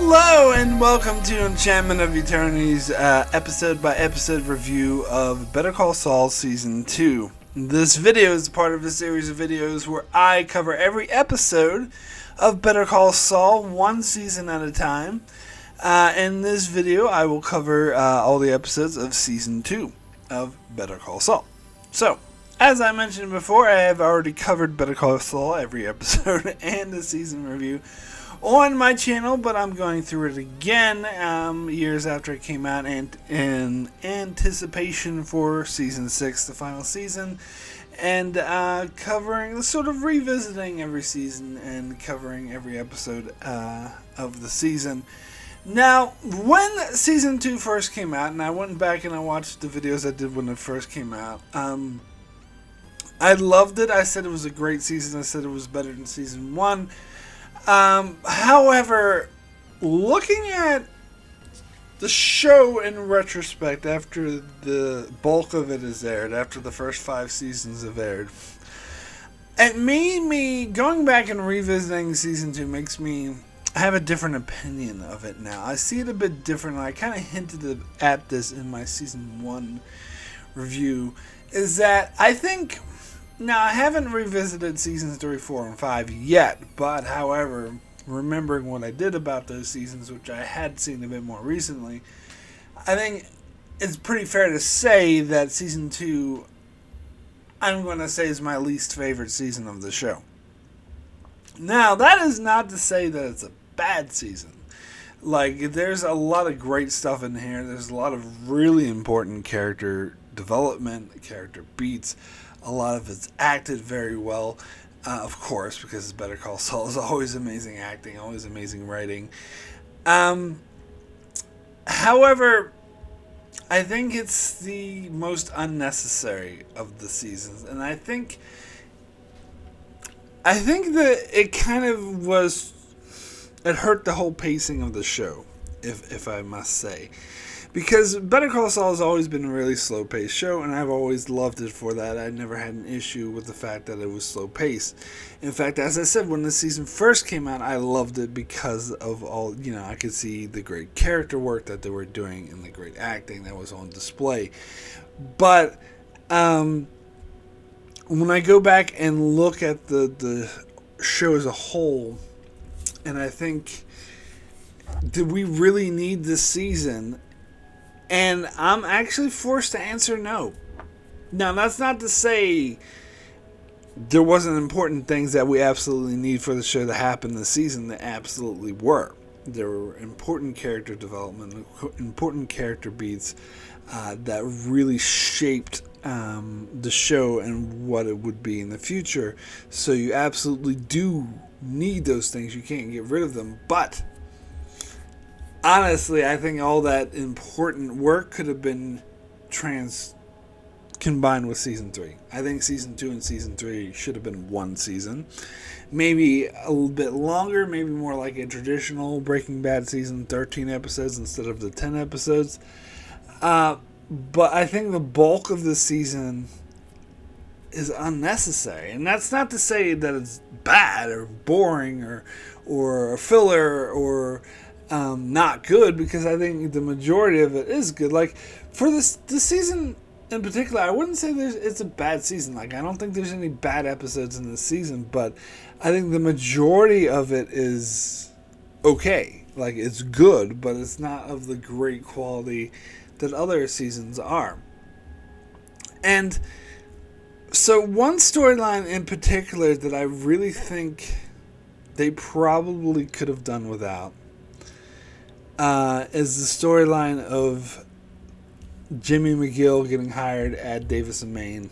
Hello and welcome to Enchantment of Eternity's episode-by-episode review of Better Call Saul Season 2. This video is part of a series of videos where I cover every episode of Better Call Saul, one season at a time. In this video, I will cover all the episodes of Season 2 of Better Call Saul. So, as I mentioned before, I have already covered Better Call Saul every episode and the season review on my channel, but I'm going through it again years after it came out and in anticipation for Season 6, the final season, and covering, sort of revisiting every season and covering every episode of the season. Now, when Season 2 first came out, and I went back and I watched the videos I did when it first came out, I loved it. I said it was a great season. I said it was better than Season 1. However, looking at the show in retrospect, after the bulk of it is aired, after the first 5 seasons have aired, it made me, going back and revisiting Season 2 makes me have a different opinion of it now. I see it a bit different. I kind of hinted at this in my Season 1 review, is that I think... Now, I haven't revisited Seasons 3, 4, and 5 yet, but however, remembering what I did about those seasons, which I had seen a bit more recently, I think it's pretty fair to say that Season 2, I'm going to say, is my least favorite season of the show. Now, that is not to say that it's a bad season. Like, there's a lot of great stuff in here. There's a lot of really important character development, character beats. A lot of it's acted very well, of course, because it's Better Call Saul is always amazing acting, always amazing writing. However, I think it's the most unnecessary of the seasons, and I think that it kind of was, it hurt the whole pacing of the show, if I must say. Because Better Call Saul has always been a really slow-paced show, and I've always loved it for that. I never had an issue with the fact that it was slow-paced. In fact, as I said, when the season first came out, I loved it because of all, I could see the great character work that they were doing and the great acting that was on display. But when I go back and look at the show as a whole, and I think, did we really need this season? And I'm actually forced to answer no. Now, that's not to say there wasn't important things that we absolutely need for the show to happen this season. There absolutely were. There were important character development, important character beats that really shaped the show and what it would be in the future. So you absolutely do need those things. You can't get rid of them. But honestly, I think all that important work could have been combined with Season 3. I think Season 2 and Season 3 should have been one season. Maybe a little bit longer, maybe more like a traditional Breaking Bad season, 13 episodes instead of the 10 episodes. But I think the bulk of the season is unnecessary. And that's not to say that it's bad or boring or filler or... not good, because I think the majority of it is good. Like, for this season in particular, I wouldn't say it's a bad season. Like, I don't think there's any bad episodes in this season, but I think the majority of it is okay. Like, it's good, but it's not of the great quality that other seasons are. And so one storyline in particular that I really think they probably could have done without is the storyline of Jimmy McGill getting hired at Davis and Maine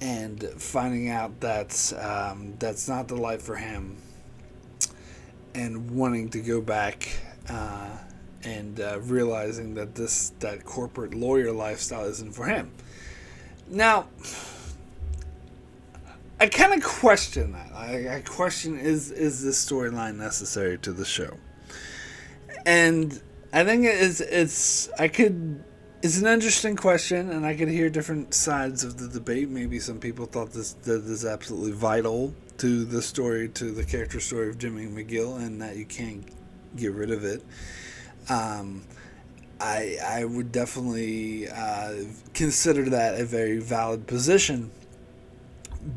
and finding out that's not the life for him, and wanting to go back and realizing that corporate lawyer lifestyle isn't for him. Now, I kind of question that. I question, is this storyline necessary to the show? And I think it's an interesting question, and I could hear different sides of the debate. Maybe some people thought that this is absolutely vital to the story, to the character story of Jimmy McGill, and that you can't get rid of it. I would definitely consider that a very valid position.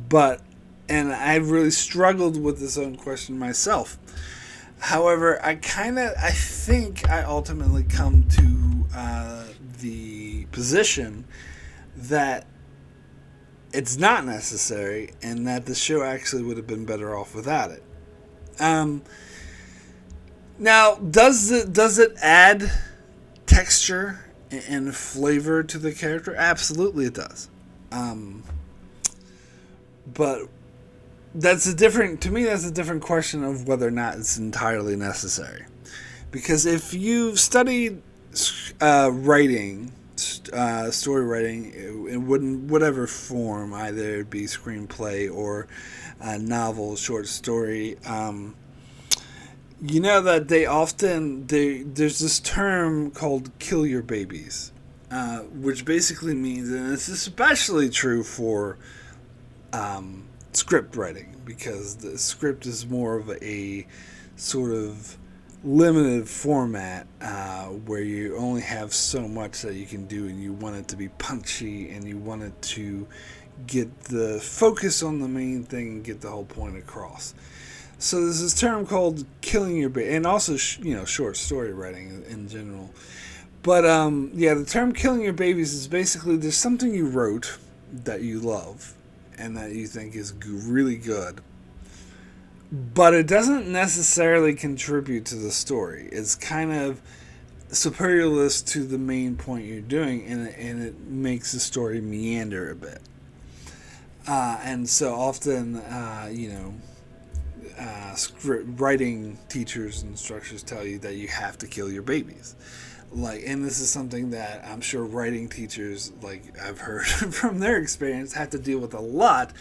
But, and I really struggled with this own question myself. However, I think I ultimately come to the position that it's not necessary, and that the show actually would have been better off without it. Now, does it add texture and flavor to the character? Absolutely, it does. But that's a different question of whether or not it's entirely necessary. Because if you've studied writing, story writing, in whatever form, either it be screenplay or novel, short story, you know that there's this term called "kill your babies," which basically means, and it's especially true for script writing, because the script is more of a sort of limited format where you only have so much that you can do, and you want it to be punchy, and you want it to get the focus on the main thing and get the whole point across. So there's this term called killing your baby, and also short story writing in general. But the term killing your babies is basically there's something you wrote that you love and that you think is really good, but it doesn't necessarily contribute to the story. It's kind of superiorless to the main point you're doing, and it makes the story meander a bit. And so often, script writing teachers and instructors tell you that you have to kill your babies. And this is something that I'm sure writing teachers, I've heard from their experience, have to deal with a lot,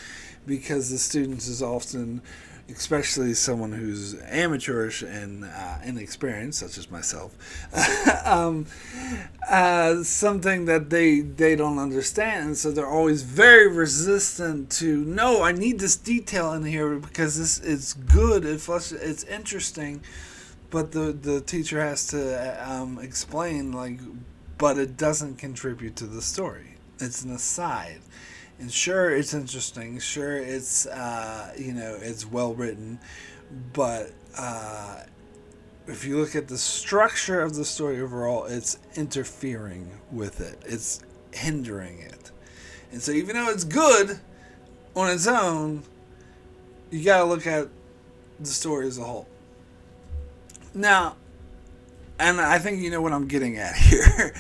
because the students is often, especially someone who's amateurish and inexperienced, such as myself, something that they don't understand, and so they're always very resistant to, no, I need this detail in here because this is good, it's interesting, but the teacher has to explain, but it doesn't contribute to the story. It's an aside. And sure, it's interesting. Sure, it's it's well written, but if you look at the structure of the story overall, it's interfering with it. It's hindering it. And so, even though it's good on its own, you got to look at the story as a whole. Now, and I think you know what I'm getting at here.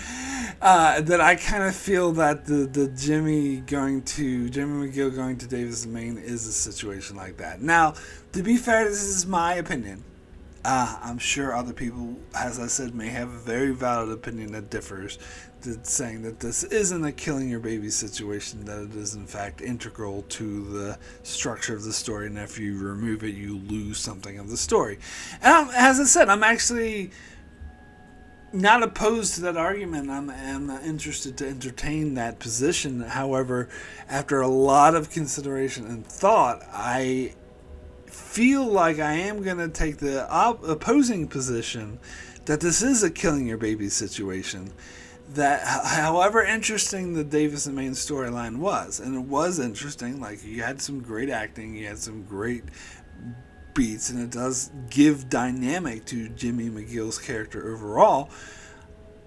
That I kind of feel that the Jimmy McGill going to Davis and Maine is a situation like that. Now, to be fair, this is my opinion. I'm sure other people, as I said, may have a very valid opinion that differs, saying that this isn't a killing your baby situation, that it is in fact integral to the structure of the story, and if you remove it, you lose something of the story. And as I said, I'm actually not opposed to that argument. I'm interested to entertain that position. However, after a lot of consideration and thought, I feel like I am going to take the opposing position that this is a killing your baby situation. That however interesting the Davis and Maine storyline was, and it was interesting, you had some great acting, you had some great beats, and it does give dynamic to Jimmy McGill's character overall.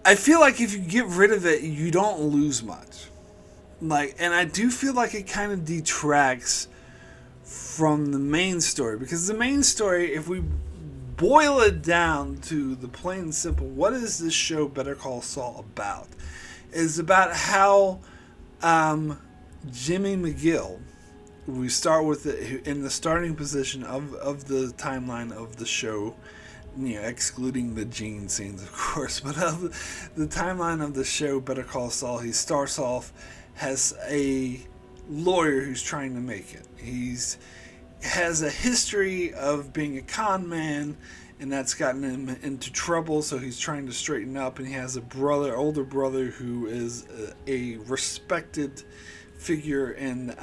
I feel like if you get rid of it, you don't lose much. And I do feel like it kind of detracts from the main story, because the main story, if we boil it down to the plain and simple, what is this show Better Call Saul about? It's about how Jimmy McGill, we start with it in the starting position of the timeline of the show, excluding the Gene scenes, of course, but of the timeline of the show Better Call Saul, he starts off as a lawyer who's trying to make it. He's has a history of being a con man, and that's gotten him into trouble, so he's trying to straighten up, and he has a older brother who is a respected figure in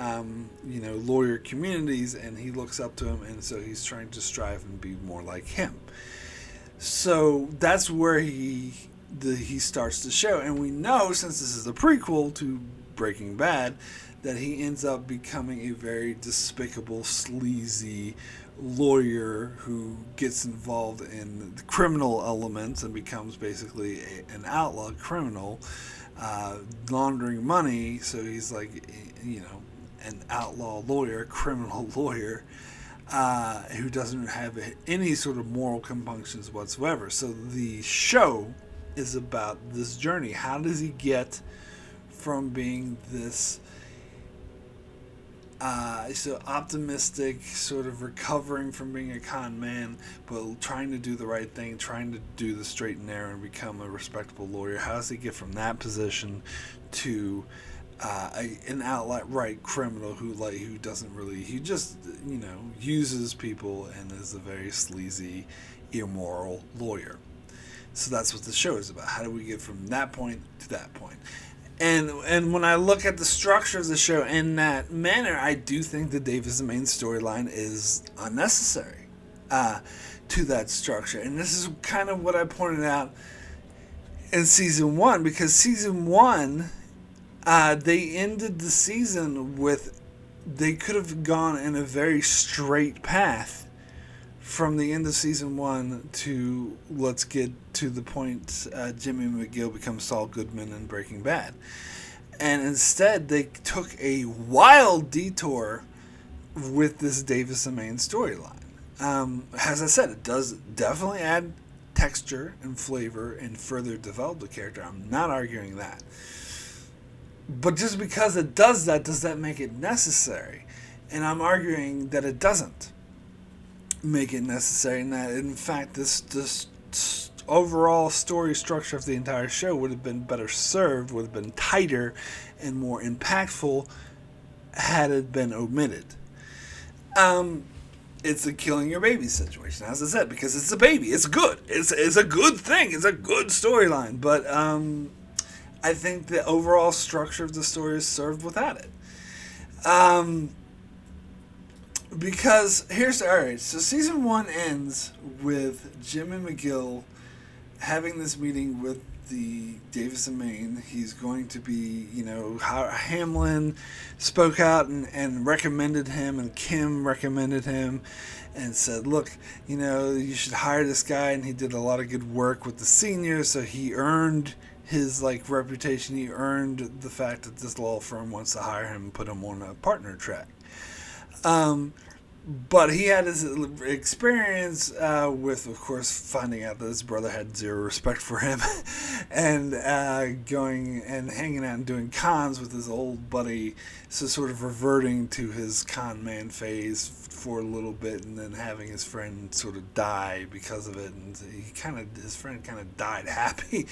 lawyer communities, and he looks up to him, and so he's trying to strive and be more like him. So that's where he starts the show, and we know, since this is a prequel to Breaking Bad, that he ends up becoming a very despicable, sleazy lawyer who gets involved in the criminal elements and becomes basically an outlaw criminal, laundering money. So he's like, an outlaw lawyer, criminal lawyer, who doesn't have any sort of moral compunctions whatsoever. So the show is about this journey. How does he get from being this so optimistic, sort of recovering from being a con man, but trying to do the right thing, trying to do the straight and narrow and become a respectable lawyer? How does he get from that position to an outright criminal who doesn't really, he just uses people and is a very sleazy, immoral lawyer? So that's what the show is about. How do we get from that point to that point? And when I look at the structure of the show in that manner, I do think the Davis and Maine storyline is unnecessary to that structure. And this is kind of what I pointed out in season 1, because season 1, they ended the season with, they could have gone in a very straight path from the end of season 1 to, let's get to the point Jimmy McGill becomes Saul Goodman in Breaking Bad. And instead, they took a wild detour with this Davis and Maine storyline. As I said, it does definitely add texture and flavor and further develop the character. I'm not arguing that. But just because it does that make it necessary? And I'm arguing that it doesn't make it necessary, and that in fact this overall story structure of the entire show would have been better served, would have been tighter and more impactful had it been omitted. It's a killing your baby situation, as I said, because it's a baby. It's good. It's a good thing. It's a good storyline. But I think the overall structure of the story is served without it. Because alright, so season 1 ends with Jim and McGill having this meeting with the Davis and Maine. He's going to be, Hamlin spoke out and recommended him, and Kim recommended him and said, look, you should hire this guy, and he did a lot of good work with the seniors, so he earned his reputation. He earned the fact that this law firm wants to hire him and put him on a partner track. But he had his experience with, of course, finding out that his brother had zero respect for him and going and hanging out and doing cons with his old buddy, so sort of reverting to his con man phase for a little bit, and then having his friend sort of die because of it, and his friend kind of died happy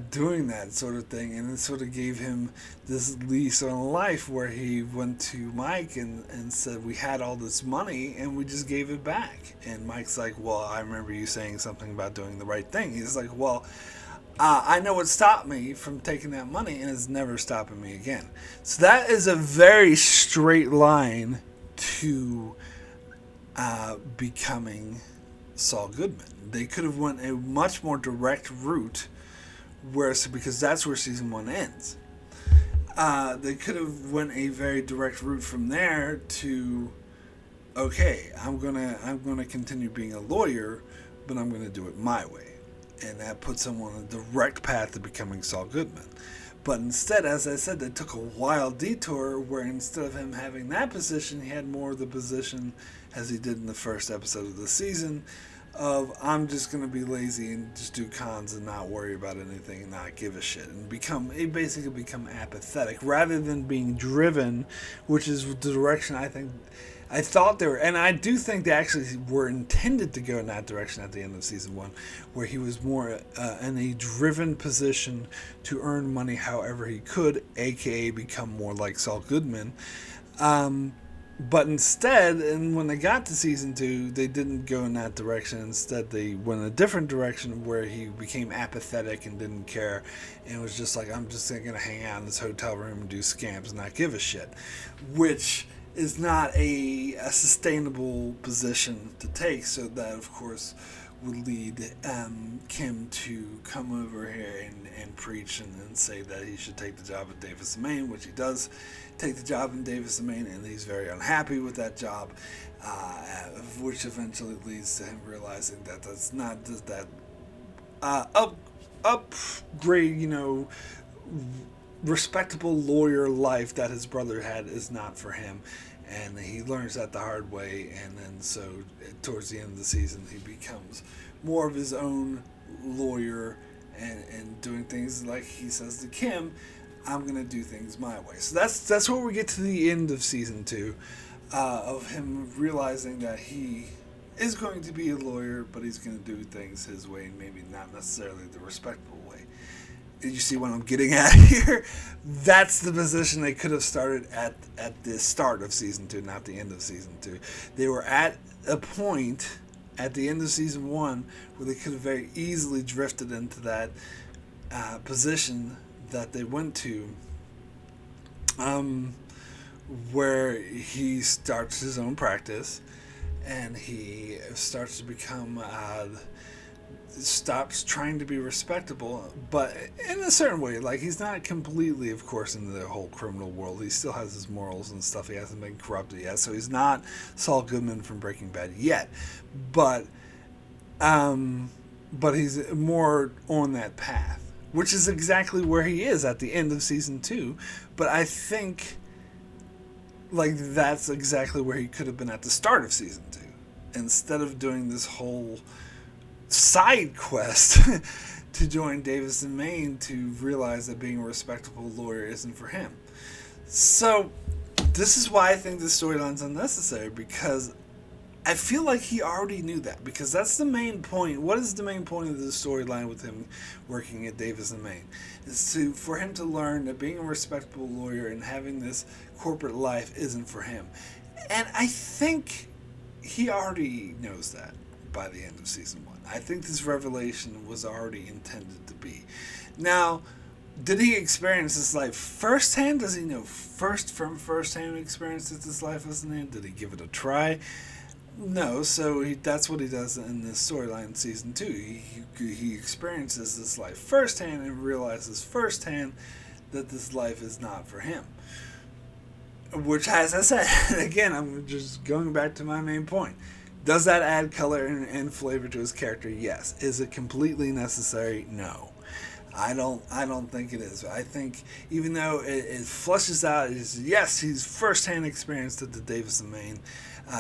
doing that sort of thing, and it sort of gave him this lease on life, where he went to Mike and said, we had all this money and we just gave it back. And Mike's like, well, I remember you saying something about doing the right thing. He's like, well, I know what stopped me from taking that money, and it's never stopping me again. So that is a very straight line to becoming Saul Goodman. They could have went a much more direct route, because that's where season 1 ends. They could have went a very direct route from there to, okay, I'm gonna continue being a lawyer, but I'm gonna do it my way, and that puts him on a direct path to becoming Saul Goodman. But instead, as I said, they took a wild detour where instead of him having that position, he had more of the position, as he did in the first episode of the season, of I'm just going to be lazy and just do cons and not worry about anything and not give a shit, and basically become apathetic rather than being driven, which is the direction I thought they were, and I do think they actually were intended to go in that direction at the end of season 1, where he was more in a driven position to earn money however he could, aka become more like Saul Goodman. But instead, and when they got to season 2, they didn't go in that direction. Instead, they went in a different direction where he became apathetic and didn't care, and was just like, I'm just going to hang out in this hotel room and do scams and not give a shit, which is not a sustainable position to take. So that, of course, would lead Kim to come over here and preach and say that he should take the job at Davis and Maine, which he does take the job in Davis and Maine, and he's very unhappy with that job, which eventually leads to him realizing that that's not that upgrade, respectable lawyer life that his brother had is not for him. And he learns that the hard way, and then so towards the end of the season he becomes more of his own lawyer and doing things like he says to Kim, I'm going to do things my way. So that's where we get to the end of season 2, of him realizing that he is going to be a lawyer, but he's going to do things his way, and maybe not necessarily the respectable way. You see what I'm getting at here? That's the position they could have started at the start of season 2, not the end of season 2. They were at a point at the end of season 1 where they could have very easily drifted into that position that they went to, where he starts his own practice and he starts to become stops trying to be respectable, but in a certain way. Like, he's not completely, of course, in the whole criminal world. He still has his morals and stuff. He hasn't been corrupted yet, so he's not Saul Goodman from Breaking Bad yet. But he's more on that path, which is exactly where he is at the end of season 2. But I think, like, that's exactly where he could have been at the start of season 2, instead of doing this whole side quest to join Davis and Maine to realize that being a respectable lawyer isn't for him. So this is why I think this storyline's unnecessary, because I feel like he already knew that, because that's the main point. What is the main point of the storyline with him working at Davis and Maine? Is for him to learn that being a respectable lawyer and having this corporate life isn't for him. And I think he already knows that by the end of season 1. I think this revelation was already intended to be. Now, did he experience this life firsthand? Does he know from firsthand experience that this life isn't in? Did he give it a try? No, so that's what he does in this storyline in season 2. He experiences this life firsthand and realizes firsthand that this life is not for him. Which, as I said, again, I'm just going back to my main point. Does that add color and flavor to his character? Yes. Is it completely necessary? No. I don't think it is. I think even though it flushes out, yes, he's firsthand experienced at the Davis and Maine,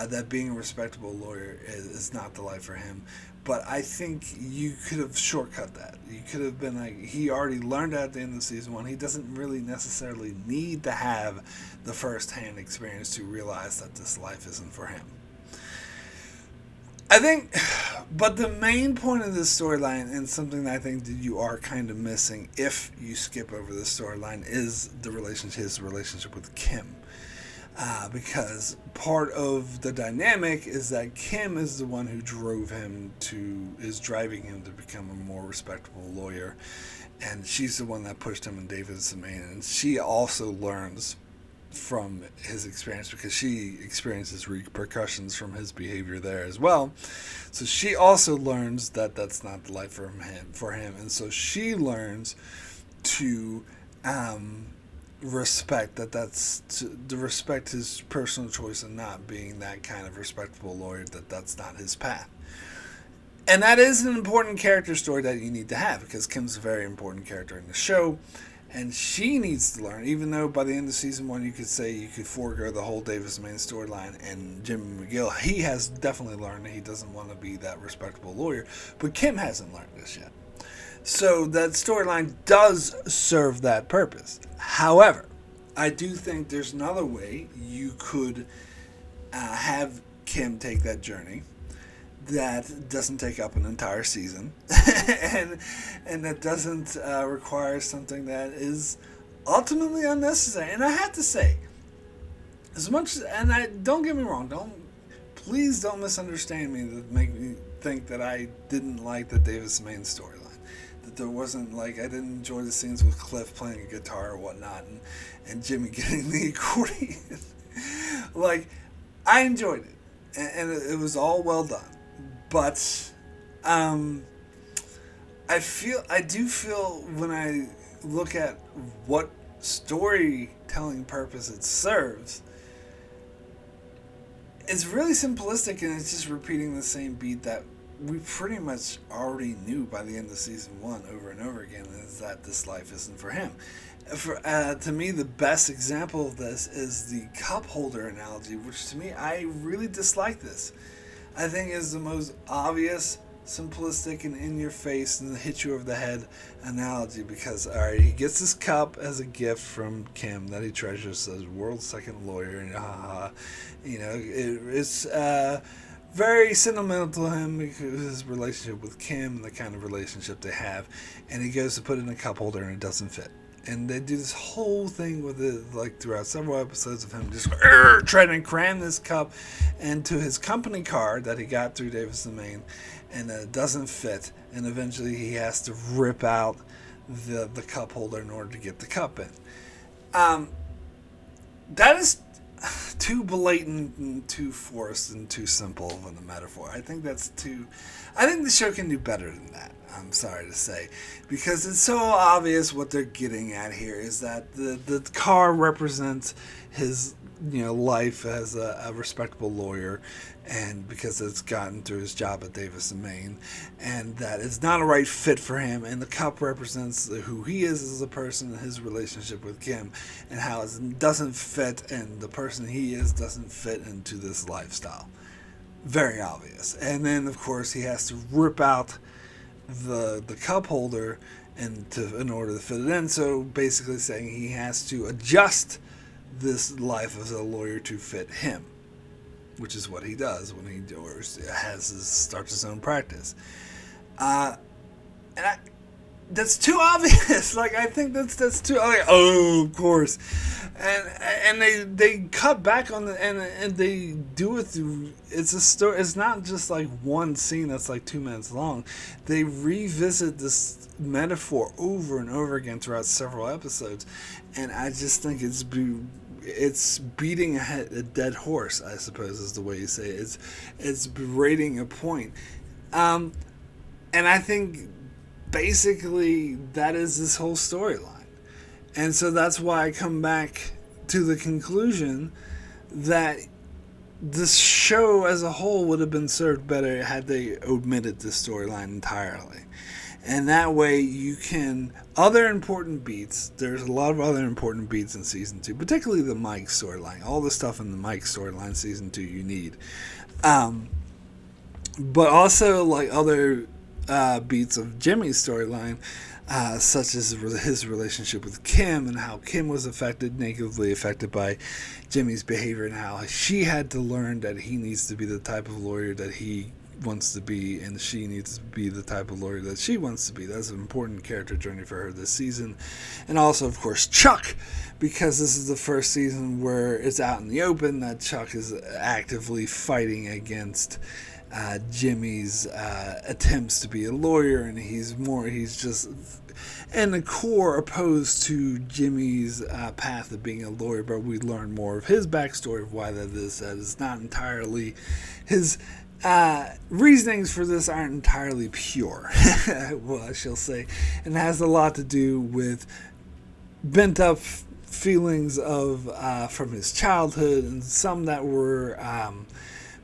that being a respectable lawyer is not the life for him. But I think you could have shortcut that. You could have been like, he already learned at the end of season 1. He doesn't really necessarily need to have the firsthand experience to realize that this life isn't for him. I think, but the main point of this storyline, and something that I think that you are kind of missing if you skip over this storyline, is his relationship with Kim. Because part of the dynamic is that Kim is the one who is driving him to become a more respectable lawyer. And she's the one that pushed him in Davis and Maine. And she also learns from his experience, because she experiences repercussions from his behavior there as well. So she also learns that that's not the life for him, and so she learns to respect to respect his personal choice and not being that kind of respectable lawyer, that's not his path. And that is an important character story that you need to have, because Kim's a very important character in the show. And she needs to learn, even though by the end of season 1 you could say you could forego the whole Davis and Maine storyline, and Jimmy McGill, he has definitely learned that he doesn't want to be that respectable lawyer, but Kim hasn't learned this yet. So that storyline does serve that purpose. However, I do think there's another way you could have Kim take that journey that doesn't take up an entire season and that doesn't require something that is ultimately unnecessary. And I have to say, as much, and don't get me wrong, please don't misunderstand me to make me think that I didn't like the Davis and Maine storyline, that there wasn't, like, I didn't enjoy the scenes with Cliff playing a guitar or whatnot, and Jimmy getting the accordion. Like, I enjoyed it, and it was all well done. But I do feel when I look at what storytelling purpose it serves, it's really simplistic, and it's just repeating the same beat that we pretty much already knew by the end of season one over and over again, is that this life isn't for him. To me, the best example of this is the cup holder analogy, which to me, I really dislike this. I think is the most obvious, simplistic, and in your face and hit you over the head analogy, because alright, he gets this cup as a gift from Kim that he treasures as world's second lawyer, and it's very sentimental to him because of his relationship with Kim and the kind of relationship they have, and he goes to put it in a cup holder and it doesn't fit. And they do this whole thing with it, like throughout several episodes of him just trying to cram this cup into his company car that he got through Davis and Maine, and it doesn't fit. And eventually he has to rip out the cup holder in order to get the cup in. That is too blatant and too forced and too simple of a metaphor. I think the show can do better than that. I'm sorry to say, because it's so obvious what they're getting at here is that the car represents his life as a respectable lawyer, and because it's gotten through his job at Davis and Maine, and that it's not a right fit for him, and the cup represents who he is as a person and his relationship with Kim, and how it doesn't fit, and the person he is doesn't fit into this lifestyle. Very obvious. And then of course he has to rip out the cup holder in order to fit it in, so basically saying he has to adjust this life as a lawyer to fit him, which is what he does when he starts his own practice. That's too obvious. Like, I think that's too. Like, oh, of course, and they cut back on the and they do it through. It's a story. It's not just like one scene that's like 2 minutes long. They revisit this metaphor over and over again throughout several episodes, and I just think it's beating a dead horse, I suppose is the way you say it. It's berating a point, and I think basically that is this whole storyline, and so that's why I come back to the conclusion that this show as a whole would have been served better had they omitted this storyline entirely. And that way you can... Other important beats, there's a lot of other important beats in Season 2, particularly the Mike storyline. All the stuff in the Mike storyline Season 2 you need. But also like other beats of Jimmy's storyline, such as his relationship with Kim and how Kim was negatively affected by Jimmy's behavior, and how she had to learn that he needs to be the type of lawyer that he wants to be, and she needs to be the type of lawyer that she wants to be. That's an important character journey for her this season. And also, of course, Chuck, because this is the first season where it's out in the open that Chuck is actively fighting against Jimmy's attempts to be a lawyer, and he's just in the core opposed to Jimmy's path of being a lawyer. But we learn more of his backstory of why that is. That is not entirely his reasonings for this aren't entirely pure, well, I shall say, and it has a lot to do with bent up feelings of from his childhood, and some that were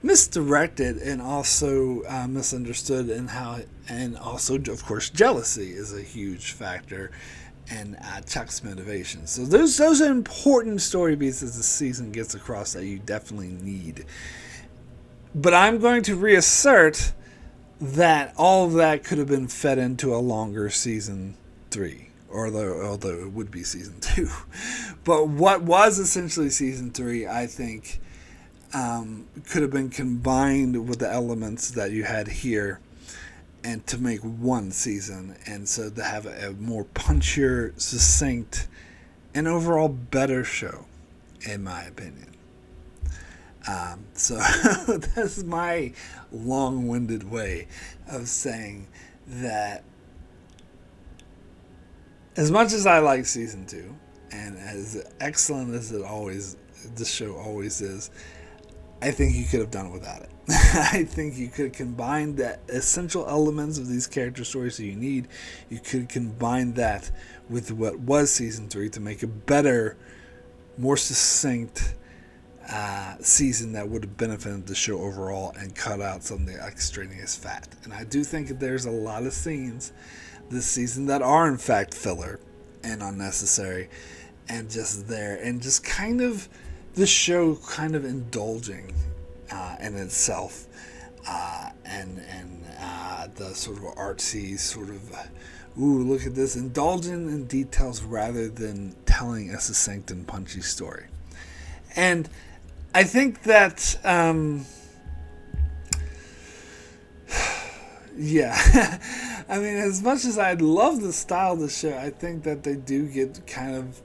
misdirected and also misunderstood, and also, of course, jealousy is a huge factor in Chuck's motivation. So those are important story beats as the season gets across that you definitely need. But I'm going to reassert that all of that could have been fed into a longer season 3, although it would be season 2. But what was essentially season 3, I think, could have been combined with the elements that you had here, and to make one season, and so to have a more punchier, succinct, and overall better show, in my opinion. So that's my long-winded way of saying that as much as I like season 2, and as excellent as it always the show always is. I think you could have done it without it. I think you could combine the essential elements of these character stories that you need. You could combine that with what was season 3 to make a better, more succinct season that would have benefited the show overall and cut out some of the extraneous fat. And I do think that there's a lot of scenes this season that are in fact filler and unnecessary and just there and just kind of the show kind of indulging in itself and the sort of artsy sort of ooh, look at this, indulging in details rather than telling a succinct and punchy story. And I think that yeah, I mean, as much as I love the style of the show, I think that they do get kind of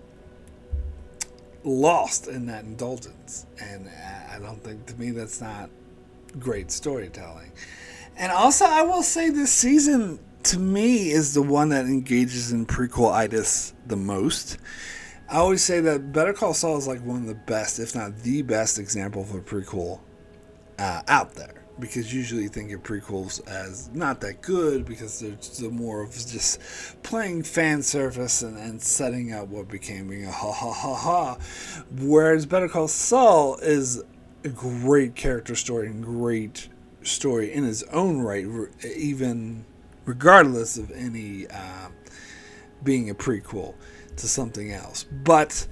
lost in that indulgence, and I don't think, to me, that's not great storytelling. And also, I will say this season, to me, is the one that engages in prequel-itis the most. I always say that Better Call Saul is like one of the best, if not the best, example of a prequel out there. Because usually you think of prequels as not that good because they're more of just playing fan service and setting up what became being a ha ha ha ha. Whereas Better Call Saul is a great character story and great story in its own right, even regardless of any being a prequel to something else. But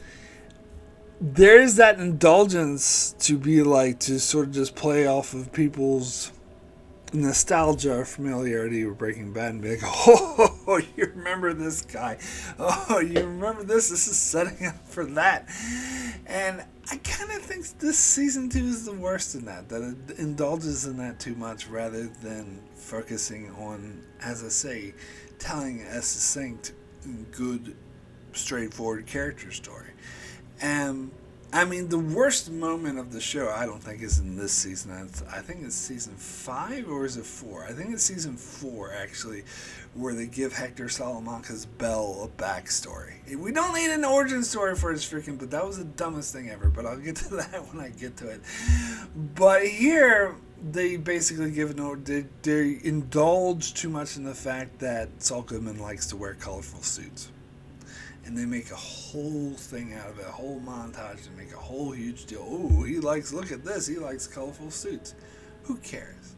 there's that indulgence to be like, to sort of just play off of people's nostalgia or familiarity with Breaking Bad and be like, oh, you remember this guy. Oh, you remember this. This is setting up for that. And I kind of think this season 2 is the worst in that it indulges in that too much rather than focusing on, as I say, telling a succinct, good, straightforward character story. And I mean, the worst moment of the show, I don't think, is in this season. I think it's season 5, or is it 4? I think it's season 4, actually, where they give Hector Salamanca's Bell a backstory. We don't need an origin story for his freaking, but that was the dumbest thing ever. But I'll get to that when I get to it. But here, they basically they indulge too much in the fact that Saul Goodman likes to wear colorful suits. And they make a whole thing out of it, a whole montage, and make a whole huge deal. Oh, look at this, he likes colorful suits. Who cares?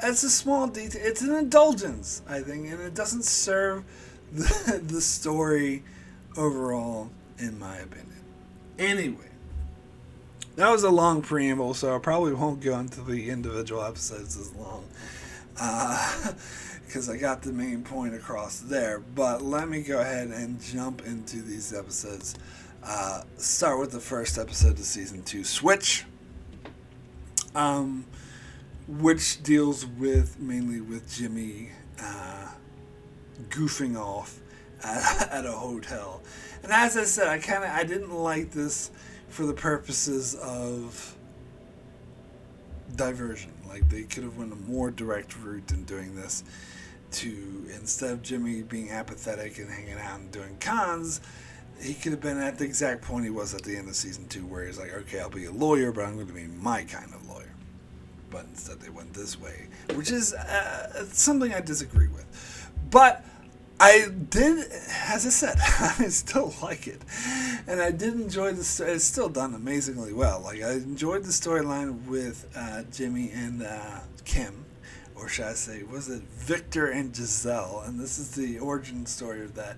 It's a small detail. It's an indulgence, I think, and it doesn't serve the story overall, in my opinion. Anyway, that was a long preamble, so I probably won't go into the individual episodes as long. Because I got the main point across there. But let me go ahead and jump into these episodes. Start with the first episode of season 2, Switch, which deals mainly with Jimmy goofing off at a hotel. And as I said, I didn't like this for the purposes of diversion. Like, they could have went a more direct route in doing this. Instead of Jimmy being apathetic and hanging out and doing cons, he could have been at the exact point he was at the end of season 2, where he's like, okay, I'll be a lawyer, but I'm going to be my kind of lawyer. But instead they went this way, which is something I disagree with. But I did, as I said, I still like it. And I did enjoy the story. It's still done amazingly well. Like, I enjoyed the storyline with Jimmy and Kim. Or should I say, was it Victor and Giselle? And this is the origin story of that.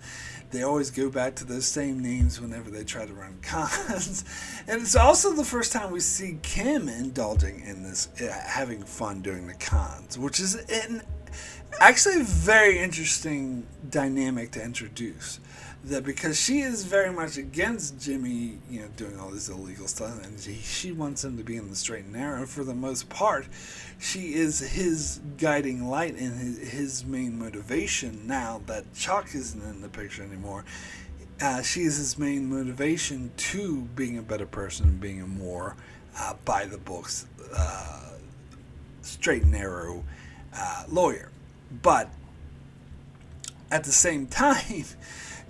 They always go back to those same names whenever they try to run cons. And it's also the first time we see Kim indulging in this, having fun doing the cons, which is actually a very interesting dynamic to introduce. That because she is very much against Jimmy, doing all this illegal stuff, and she wants him to be in the straight and narrow. For the most part, she is his guiding light and his main motivation. Now that Chuck isn't in the picture anymore, she is his main motivation to being a better person, being a more by the books, straight and narrow lawyer. But at the same time,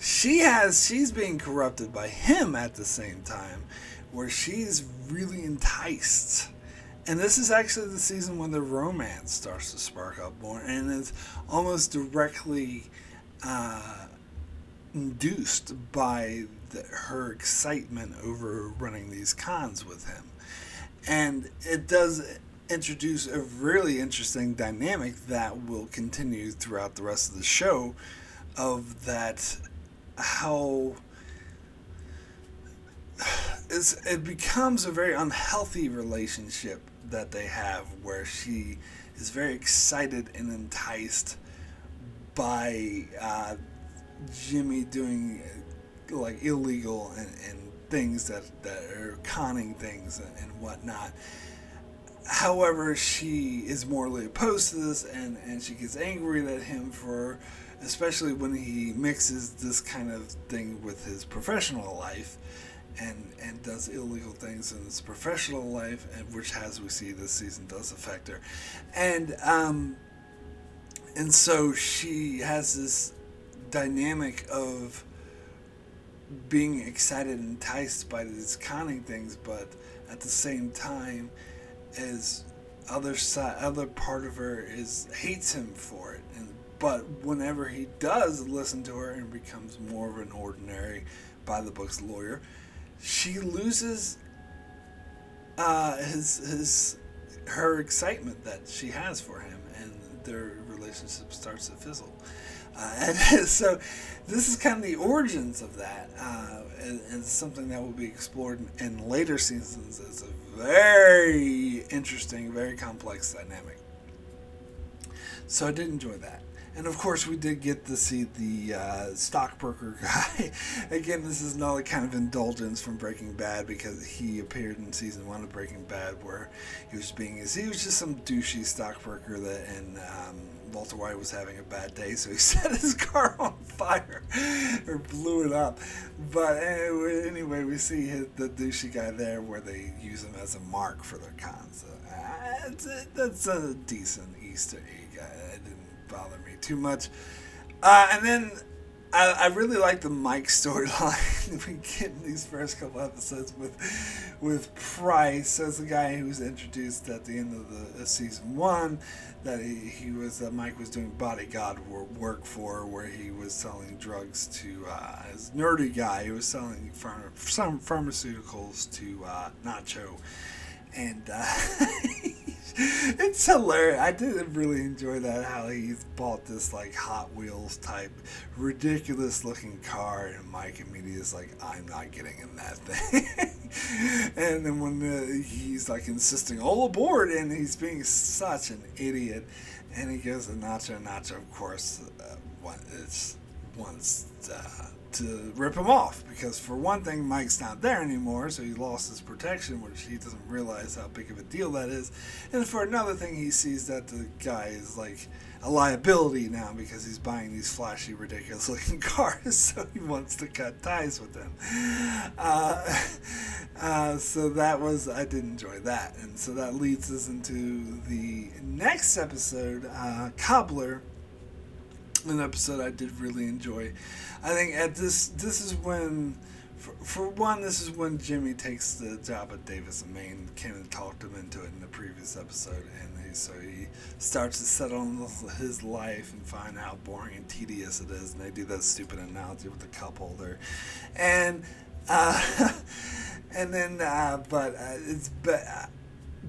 she's being corrupted by him at the same time, where she's really enticed. And this is actually the season when the romance starts to spark up more, and it's almost directly induced by her excitement over running these cons with him. And it does introduce a really interesting dynamic that will continue throughout the rest of the show, of that how it becomes a very unhealthy relationship that they have, where she is very excited and enticed by Jimmy doing like illegal and things that are conning things and whatnot. However, she is morally opposed to this, and she gets angry at him for, especially when he mixes this kind of thing with his professional life, and does illegal things in his professional life, and which, as we see this season, does affect her. And so she has this dynamic of being excited and enticed by these conning things, but at the same time, as other part of her hates him for it. But whenever he does listen to her and becomes more of an ordinary by the books lawyer, she loses her excitement that she has for him, and their relationship starts to fizzle. And so this is kind of the origins of that, and something that will be explored in later seasons as a very interesting, very complex dynamic. So I did enjoy that. And of course, we did get to see the stockbroker guy. Again, this is another kind of indulgence from Breaking Bad, because he appeared in season 1 of Breaking Bad, where he was just some douchey stockbroker and Walter White was having a bad day, so he set his car on fire or blew it up. But anyway, we see the douchey guy there, where they use him as a mark for their cons. That's a decent Easter egg. It didn't bother me too much. And then I really like the Mike storyline we get in these first couple episodes with Price as the guy who was introduced at the end of the season 1, that Mike was doing bodyguard work for, where he was selling drugs to his nerdy guy. He was selling some pharmaceuticals to Nacho, and it's hilarious. I did really enjoy that, how he's bought this like Hot Wheels type ridiculous looking car, and Mike immediately is like, I'm not getting in that thing. And then when he's like insisting, all aboard, and he's being such an idiot, and he goes to Nacho, of course wants to rip him off, because for one thing, Mike's not there anymore, so he lost his protection, which he doesn't realize how big of a deal that is. And for another thing, he sees that the guy is like a liability now, because he's buying these flashy, ridiculous looking cars, so he wants to cut ties with them. So I did enjoy that. And so that leads us into the next episode, Cobbler, an episode I did really enjoy. I think this is when, for one, this is when Jimmy takes the job at Davis and Maine. Kenan talked him into it in the previous episode, and so he starts to settle on his life and find how boring and tedious it is. And they do that stupid analogy with the cup holder, and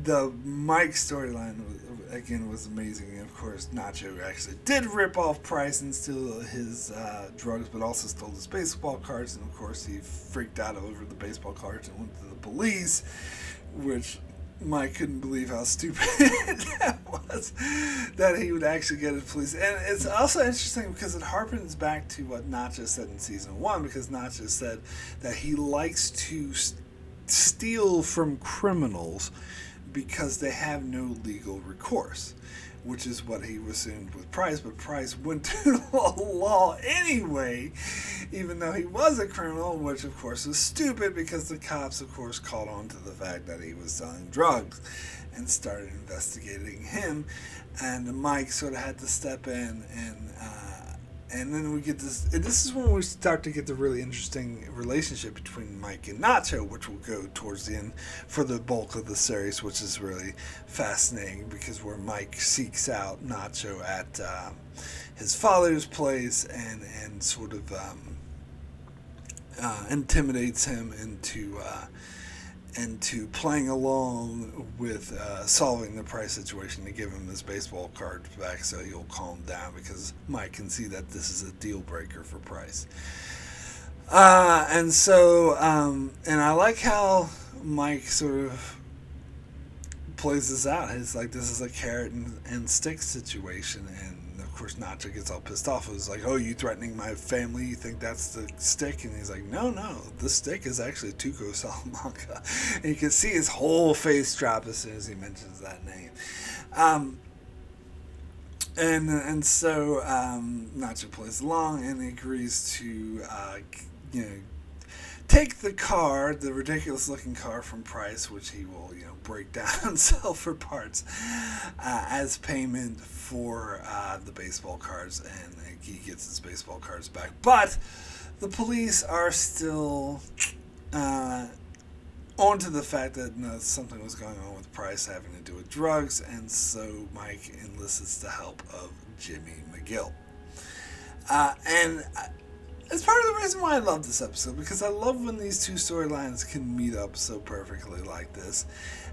the Mike storyline was amazing. And of course, Nacho actually did rip off Price and steal his drugs, but also stole his baseball cards. And of course, he freaked out over the baseball cards and went to the police, which Mike couldn't believe how stupid that was, that he would actually get the police. And it's also interesting because it harkens back to what Nacho said in season 1, because Nacho said that he likes to steal from criminals because they have no legal recourse, which is what he assumed with Price. But Price went to the law anyway, even though he was a criminal, which of course was stupid, because the cops of course caught on to the fact that he was selling drugs and started investigating him. And Mike sort of had to step in And then we get this. And this is when we start to get the really interesting relationship between Mike and Nacho, which will go towards the end for the bulk of the series, which is really fascinating because where Mike seeks out Nacho at his father's place and sort of intimidates him into playing along with solving the Price situation to give him his baseball cards back so he'll calm down because Mike can see that this is a deal breaker for Price. And I like how Mike sort of plays this out. It's like this is a carrot and stick situation, and of course Nacho gets all pissed off. It was like, oh, you threatening my family? You think that's the stick? And he's like, no, the stick is actually Tuco Salamanca. And you can see his whole face drop as soon as he mentions that name. So Nacho plays along and he agrees to take the car, the ridiculous looking car from Price, which he will break down and sell for parts as payment for the baseball cards, and he gets his baseball cards back. But the police are still onto the fact that something was going on with Price having to do with drugs, and so Mike enlists the help of Jimmy McGill. And it's part of the reason why I love this episode, because I love when these two storylines can meet up so perfectly like this.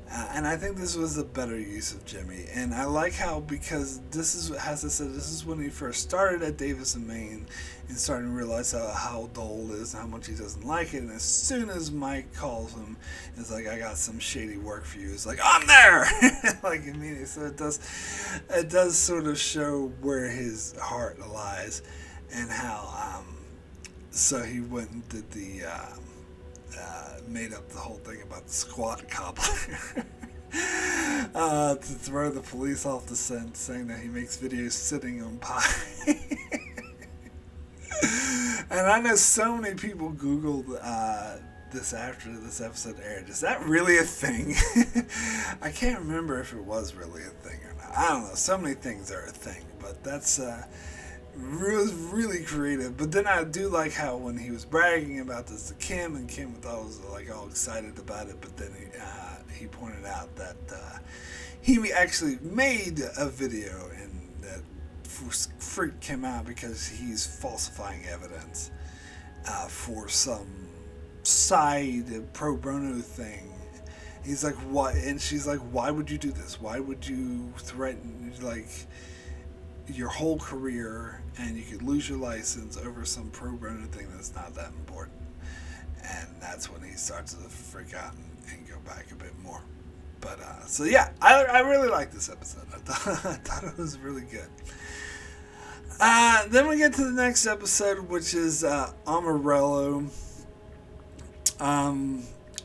And I think this was a better use of Jimmy. And I like how, because this is, as I said, this is when he first started at Davis and Maine and starting to realize how dull it is and how much he doesn't like it. And as soon as Mike calls him, it's like, I got some shady work for you. It's like, I'm there! Like immediately. So it does sort of show where his heart lies and how, so he went and did the, made up the whole thing about the squat cobbler to throw the police off the scent, saying that he makes videos sitting on pie. And I know so many people Googled this after this episode aired. Is that really a thing? I can't remember if it was really a thing or not. I don't know. So many things are a thing, but that's really creative. But then I do like how when he was bragging about this to Kim, and Kim was like all excited about it, but then he pointed out that he actually made a video and that freaked Kim out because he's falsifying evidence for some side pro bono thing. He's like, what? And she's like, why would you do this? Why would you threaten your whole career, and you could lose your license over some pro bono thing that's not that important? And that's when he starts to freak out and go back a bit more. But so yeah, I really like this episode. I thought it was really good. Then we get to the next episode, which is Amarillo,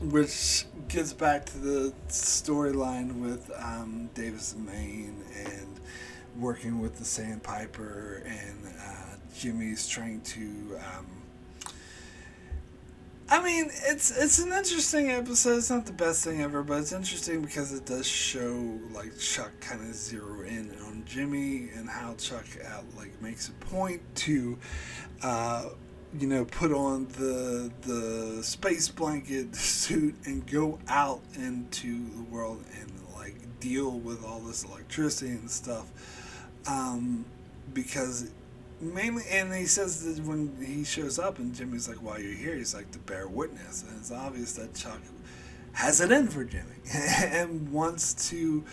which gets back to the storyline with Davis and Maine and working with the Sandpiper, and Jimmy's trying to it's an interesting episode. It's not the best thing ever, but it's interesting because it does show like Chuck kind of zero in on Jimmy and how Chuck makes a point to put on the space blanket suit and go out into the world and deal with all this electricity and stuff, because mainly, and he says that when he shows up and Jimmy's like, why are you here? He's like, to bear witness. And it's obvious that Chuck has it in for Jimmy and wants to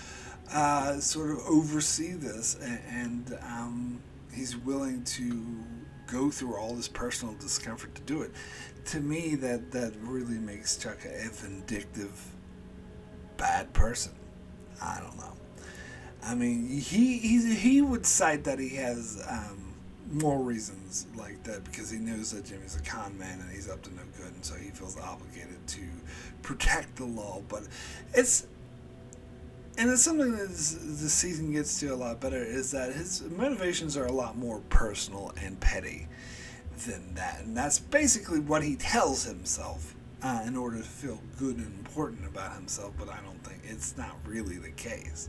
sort of oversee this, and he's willing to go through all this personal discomfort to do it. To me, that really makes Chuck a vindictive, bad person. I don't know. I mean, he would cite that he has more reasons like that because he knows that Jimmy's a con man and he's up to no good, and so he feels obligated to protect the law. But it's something that the season gets to a lot better, is that his motivations are a lot more personal and petty than that, and that's basically what he tells himself in order to feel good and important about himself. But I don't think it's not really the case.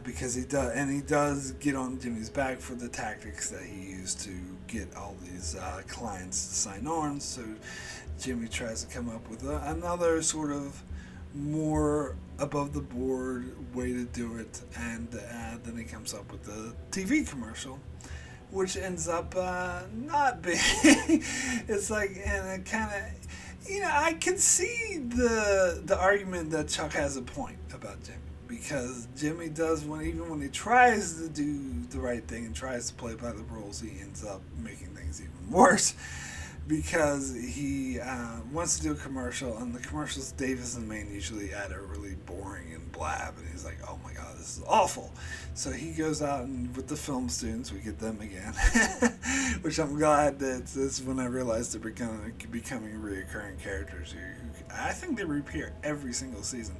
because he does get on Jimmy's back for the tactics that he used to get all these clients to sign on. So Jimmy tries to come up with another sort of more above the board way to do it, and then he comes up with the TV commercial, which ends up not being. It's like, and it kind of, I can see the argument that Chuck has a point about Jimmy, because Jimmy does, even when he tries to do the right thing and tries to play by the rules, he ends up making things even worse, because he wants to do a commercial, and the commercials Davis and Maine usually add are really boring and blab, and he's like, oh my god, this is awful. So he goes out, and with the film students, we get them again, which I'm glad that this is when I realized they're becoming reoccurring characters here. I think they reappear every single season.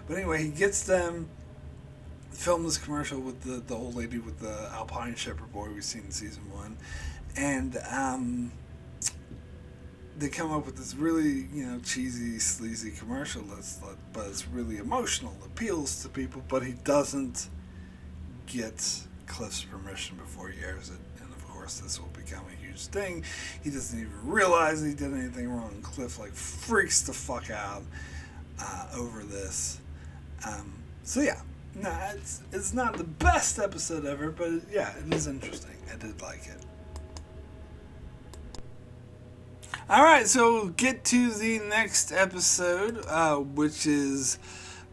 But anyway, he gets them, film this commercial with the old lady with the Alpine Shepherd boy we've seen in season 1, and they come up with this really, cheesy, sleazy commercial but it's really emotional, appeals to people, but he doesn't get Cliff's permission before he airs it, and of course this will become a huge thing. He doesn't even realize he did anything wrong, and Cliff freaks the fuck out over this. So yeah, no, it's not the best episode ever, but yeah, it is interesting. I did like it. Alright, so get to the next episode, which is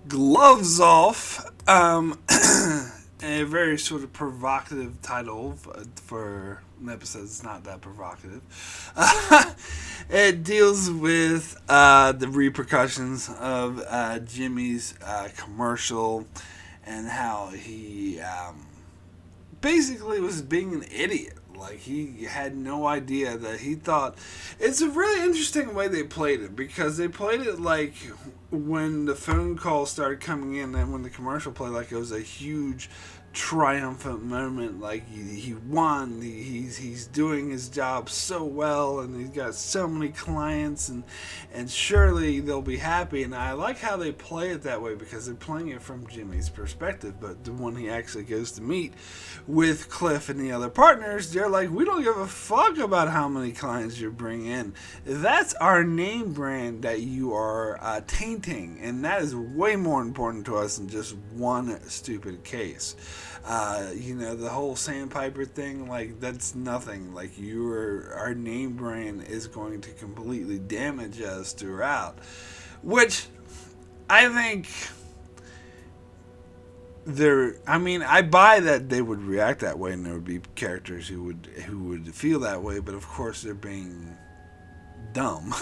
Gloves Off. A very sort of provocative title for an episode that's not that provocative. It deals with the repercussions of Jimmy's commercial, and how he basically was being an idiot. Like, he had no idea that he thought... It's a really interesting way they played it, because they played it like when the phone call started coming in, and when the commercial played, like it was a huge triumphant moment, like he won, he's doing his job so well, and he's got so many clients, and surely they'll be happy. And I like how they play it that way, because they're playing it from Jimmy's perspective, but the one he actually goes to meet with Cliff and the other partners, they're like, we don't give a fuck about how many clients you bring in. That's our name brand that you are tainting, and that is way more important to us than just one stupid case. The whole Sandpiper thing, like, that's nothing. Like, our name brand is going to completely damage us throughout, which I think I buy that they would react that way, and there would be characters who would feel that way, but of course they're being dumb.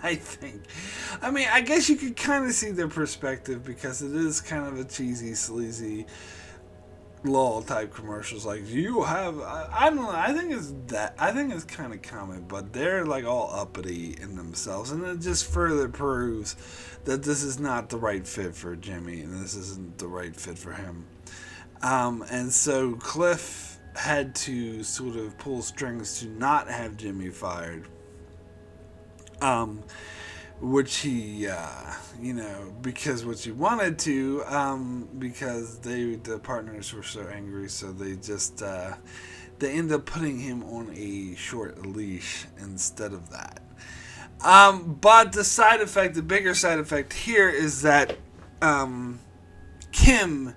I think. I guess you could kind of see their perspective, because it is kind of a cheesy, sleazy law type commercials. Like, you have, I don't know, I think it's kind of common, but they're like all uppity in themselves, and it just further proves that this is not the right fit for Jimmy, and this isn't the right fit for him. And so Cliff had to sort of pull strings to not have Jimmy fired, which he, because what he wanted to, because the partners were so angry, so they just, they end up putting him on a short leash instead of that. But the bigger side effect here is that, Kim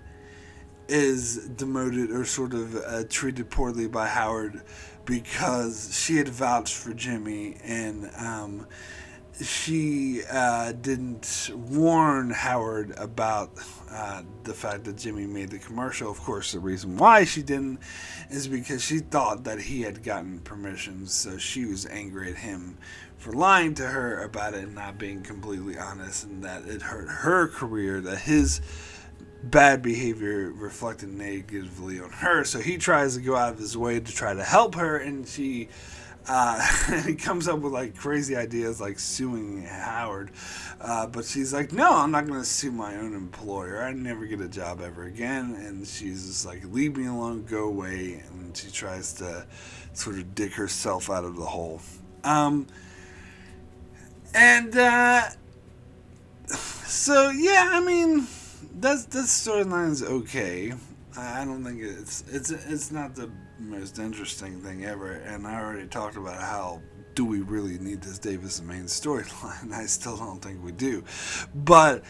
is demoted, or sort of treated poorly by Howard, because she had vouched for Jimmy, and, she didn't warn Howard about the fact that Jimmy made the commercial. Of course, the reason why she didn't is because she thought that he had gotten permission, so she was angry at him for lying to her about it and not being completely honest, and that it hurt her career, that his bad behavior reflected negatively on her. So he tries to go out of his way to try to help her, and he comes up with like crazy ideas like suing Howard, but she's like, no, I'm not going to sue my own employer. I never get a job ever again. And she's just like, leave me alone, go away. And she tries to sort of dig herself out of the hole. So yeah, that storyline is okay. I don't think it's not the most interesting thing ever, and I already talked about how do we really need this Davis and Maine storyline. I still don't think we do, but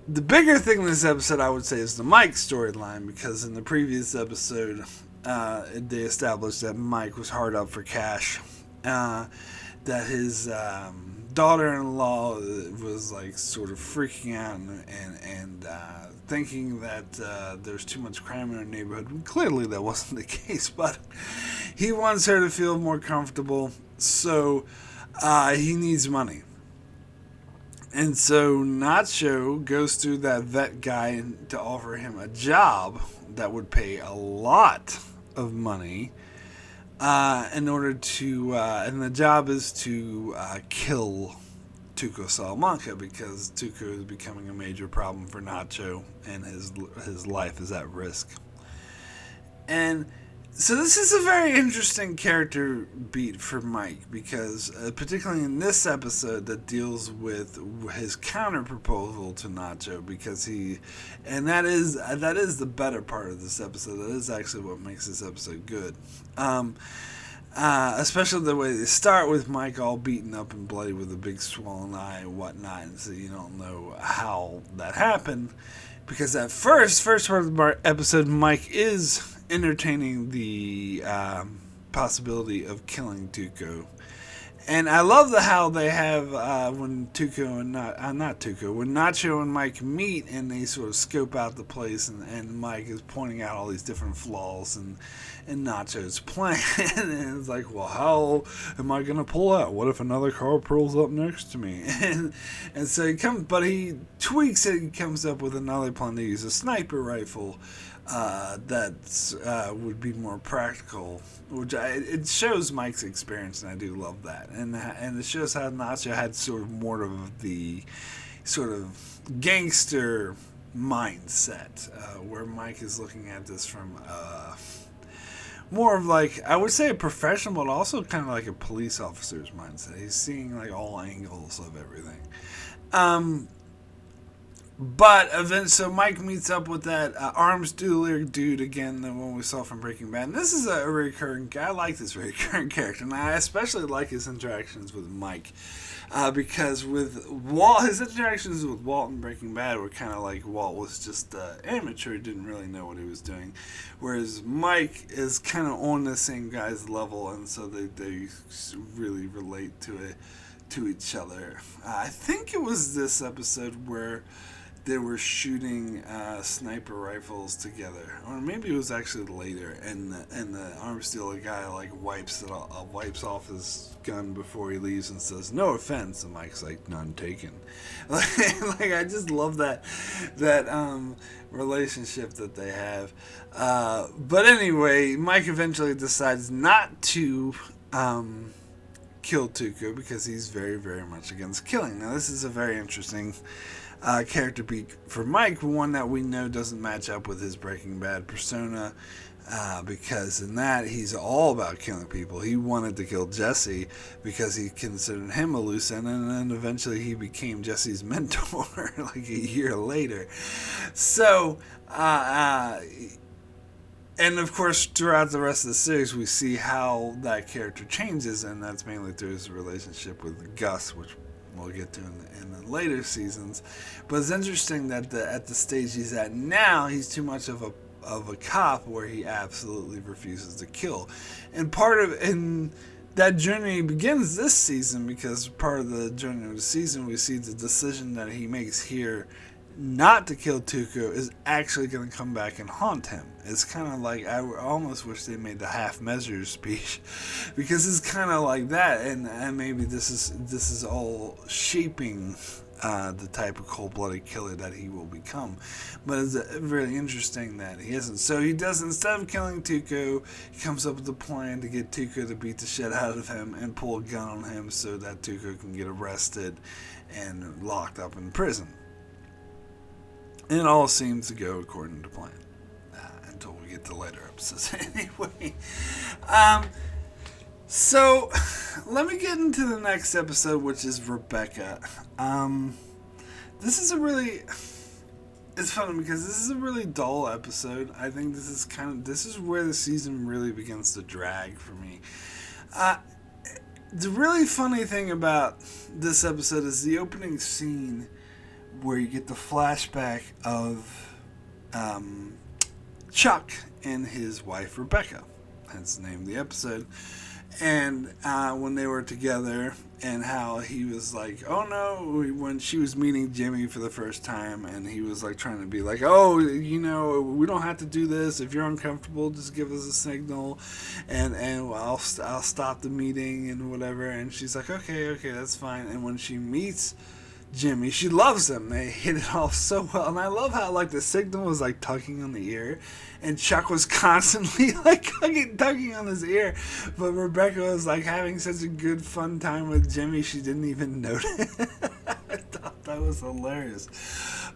the bigger thing in this episode, I would say, is the Mike storyline, because in the previous episode, they established that Mike was hard up for cash, that his daughter-in-law was like sort of freaking out and thinking that there's too much crime in her neighborhood. Clearly, that wasn't the case, but he wants her to feel more comfortable, so he needs money. And so Nacho goes through that vet guy to offer him a job that would pay a lot of money in order to, and the job is to kill Tuco Salamanca, because Tuco is becoming a major problem for Nacho and his life is at risk. And so this is a very interesting character beat for Mike, because particularly in this episode that deals with his counter proposal to Nacho, because that is the better part of this episode. That is actually what makes this episode good. Especially the way they start with Mike all beaten up and bloody with a big swollen eye and whatnot, and so you don't know how that happened, because at first part of the episode, Mike is entertaining the possibility of killing Tuco. And I love how they have when Tuco and when Nacho and Mike meet and they sort of scope out the place, and Mike is pointing out all these different flaws and Nacho's plan. And it's like, well, how am I gonna pull out? What if another car pulls up next to me? And so he tweaks it. He comes up with another plan to use a sniper rifle that would be more practical, which it shows Mike's experience, and I do love that, and it shows how Nacho had sort of more of the sort of gangster mindset, where Mike is looking at this from more of like, I would say a professional, but also kind of like a police officer's mindset. He's seeing like all angles of everything. So Mike meets up with that arms dealer dude again, the one we saw from Breaking Bad. And this is a recurring guy. I like this recurring character, and I especially like his interactions with Mike, because with Walt, his interactions with Walt in Breaking Bad were kind of like Walt was just amateur, didn't really know what he was doing, whereas Mike is kind of on the same guy's level, and so they really relate to each other. I think it was this episode where they were shooting sniper rifles together, or maybe it was actually later, and the arms dealer guy like wipes off his gun before he leaves and says, "No offense," and Mike's like, "None taken." like I just love that relationship that they have. But anyway, Mike eventually decides not to kill Tuco, because he's very, very much against killing. Now, this is a very interesting character beat for Mike, one that we know doesn't match up with his Breaking Bad persona, because in that he's all about killing people. He wanted to kill Jesse because he considered him a loose end, and then eventually he became Jesse's mentor like a year later. So, and of course, throughout the rest of the series, we see how that character changes, and that's mainly through his relationship with Gus, which we'll get to in the later seasons. But it's interesting that at the stage he's at now, he's too much of a cop, where he absolutely refuses to kill. And that journey begins this season, because part of the journey of the season, we see the decision that he makes here not to kill Tuco is actually going to come back and haunt him. It's kind of like, I almost wish they made the half measure speech, because it's kind of like that, and maybe this is all shaping the type of cold-blooded killer that he will become. But it's really interesting that he isn't. So he does, instead of killing Tuco, he comes up with a plan to get Tuco to beat the shit out of him and pull a gun on him so that Tuco can get arrested and locked up in prison. And it all seems to go according to plan, until we get to later episodes. Anyway, so let me get into the next episode, which is Rebecca. This is a really It's funny because this is a really dull episode. I think this is where the season really begins to drag for me. The really funny thing about this episode is the opening scene where you get the flashback of Chuck and his wife Rebecca. That's the name of the episode. And when they were together, and how he was like, oh no, when she was meeting Jimmy for the first time, and he was like trying to be like, oh, we don't have to do this. If you're uncomfortable, just give us a signal, and I'll stop the meeting and whatever. And she's like, okay, that's fine. And when she meets Jimmy, she loves him. They hit it off so well, and I love how like the signal was like tugging on the ear, and Chuck was constantly like tugging on his ear, but Rebecca was like having such a good fun time with Jimmy, she didn't even notice. I thought that was hilarious.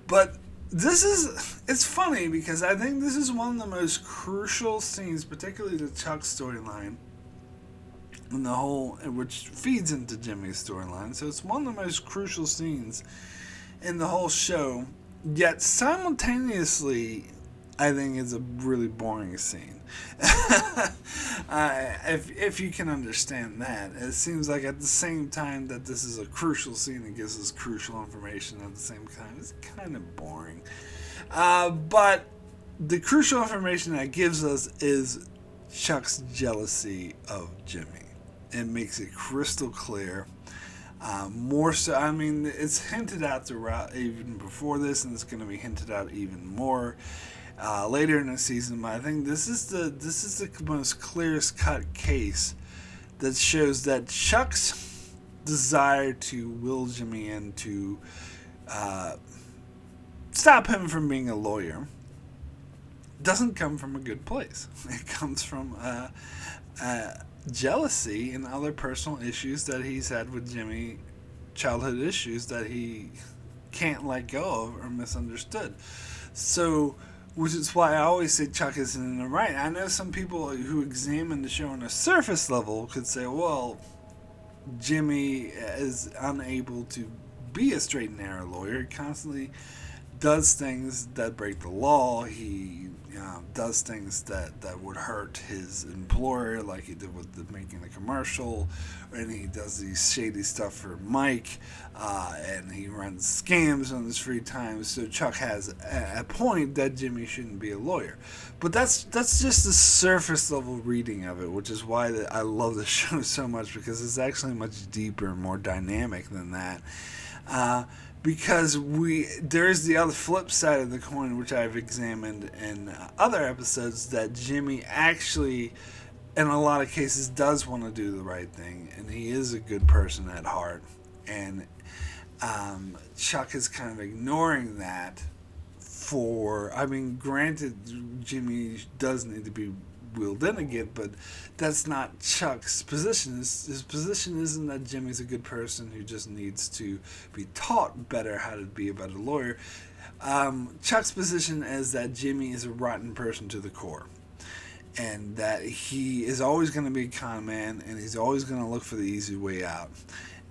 But it's funny because I think this is one of the most crucial scenes, particularly the Chuck storyline. And the whole, which feeds into Jimmy's storyline. So it's one of the most crucial scenes in the whole show. Yet simultaneously, I think it's a really boring scene. If you can understand that, it seems like at the same time that this is a crucial scene, it gives us crucial information at the same time. It's kind of boring. But the crucial information that it gives us is Chuck's jealousy of Jimmy. It makes it crystal clear. More so, I mean, it's hinted out throughout, even before this, and it's going to be hinted out even more later in the season. But I think this is the most clearest cut case that shows that Chuck's desire to will Jimmy in to stop him from being a lawyer doesn't come from a good place. It comes from jealousy and other personal issues that he's had with Jimmy, childhood issues that he can't let go of or misunderstood. So, which is why I always say Chuck isn't in the right. I know some people who examine the show on a surface level could say, well, Jimmy is unable to be a straight and narrow lawyer. He constantly does things that break the law. He does things that would hurt his employer, like he did with making the commercial, and he does these shady stuff for Mike, and he runs scams on his free time. So Chuck has a point that Jimmy shouldn't be a lawyer, but that's just the surface level reading of it, which is why I love the show so much, because it's actually much deeper and more dynamic than that. Because there's the other flip side of the coin, which I've examined in other episodes, that Jimmy actually, in a lot of cases, does want to do the right thing, and he is a good person at heart. And Chuck is kind of ignoring that granted, Jimmy does need to be wheeled in again, but that's not Chuck's position. His position isn't that Jimmy's a good person who just needs to be taught better how to be a better lawyer. Chuck's position is that Jimmy is a rotten person to the core, and that he is always going to be a con man, and he's always going to look for the easy way out,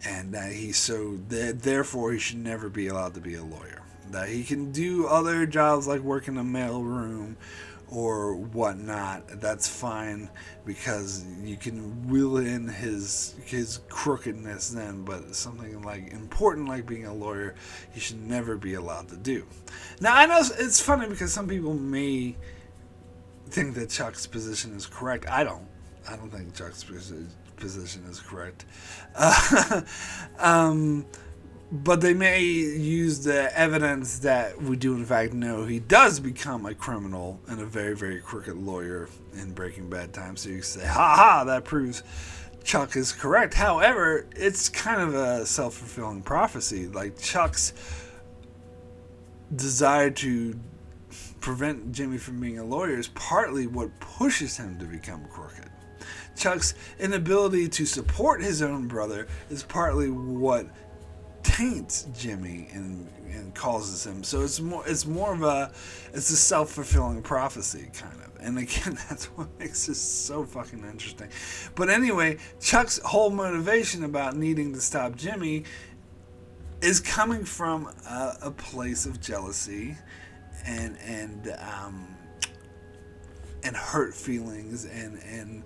and that therefore he should never be allowed to be a lawyer. That he can do other jobs like work in a mail room or whatnot, that's fine, because you can wheel in his crookedness then, but something like important like being a lawyer, he should never be allowed to do. Now, I know it's funny because some people may think that Chuck's position is correct. I don't think Chuck's position is correct. But they may use the evidence that we do in fact know he does become a criminal and a very, very crooked lawyer in Breaking Bad time. So you can say, ha, that proves Chuck is correct. However, it's kind of a self-fulfilling prophecy. Like, Chuck's desire to prevent Jimmy from being a lawyer is partly what pushes him to become crooked. Chuck's inability to support his own brother is partly what taints Jimmy and causes him. So it's a self-fulfilling prophecy kind of. And again, that's what makes this so fucking interesting. But anyway, Chuck's whole motivation about needing to stop Jimmy is coming from a place of jealousy and hurt feelings, and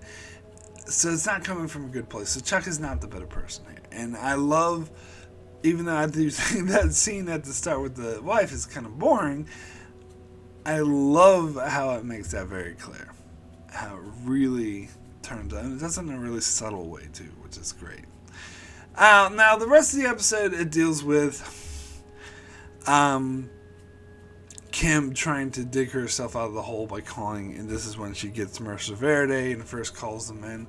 so it's not coming from a good place. So Chuck is not the better person here, and I love, even though I do think that scene at the start with the wife is kind of boring, I love how it makes that very clear, how it really turns out, and it does it in a really subtle way too, which is great. Now the rest of the episode, it deals with Kim trying to dig herself out of the hole by calling, and this is when she gets Mercer Verde and first calls them in,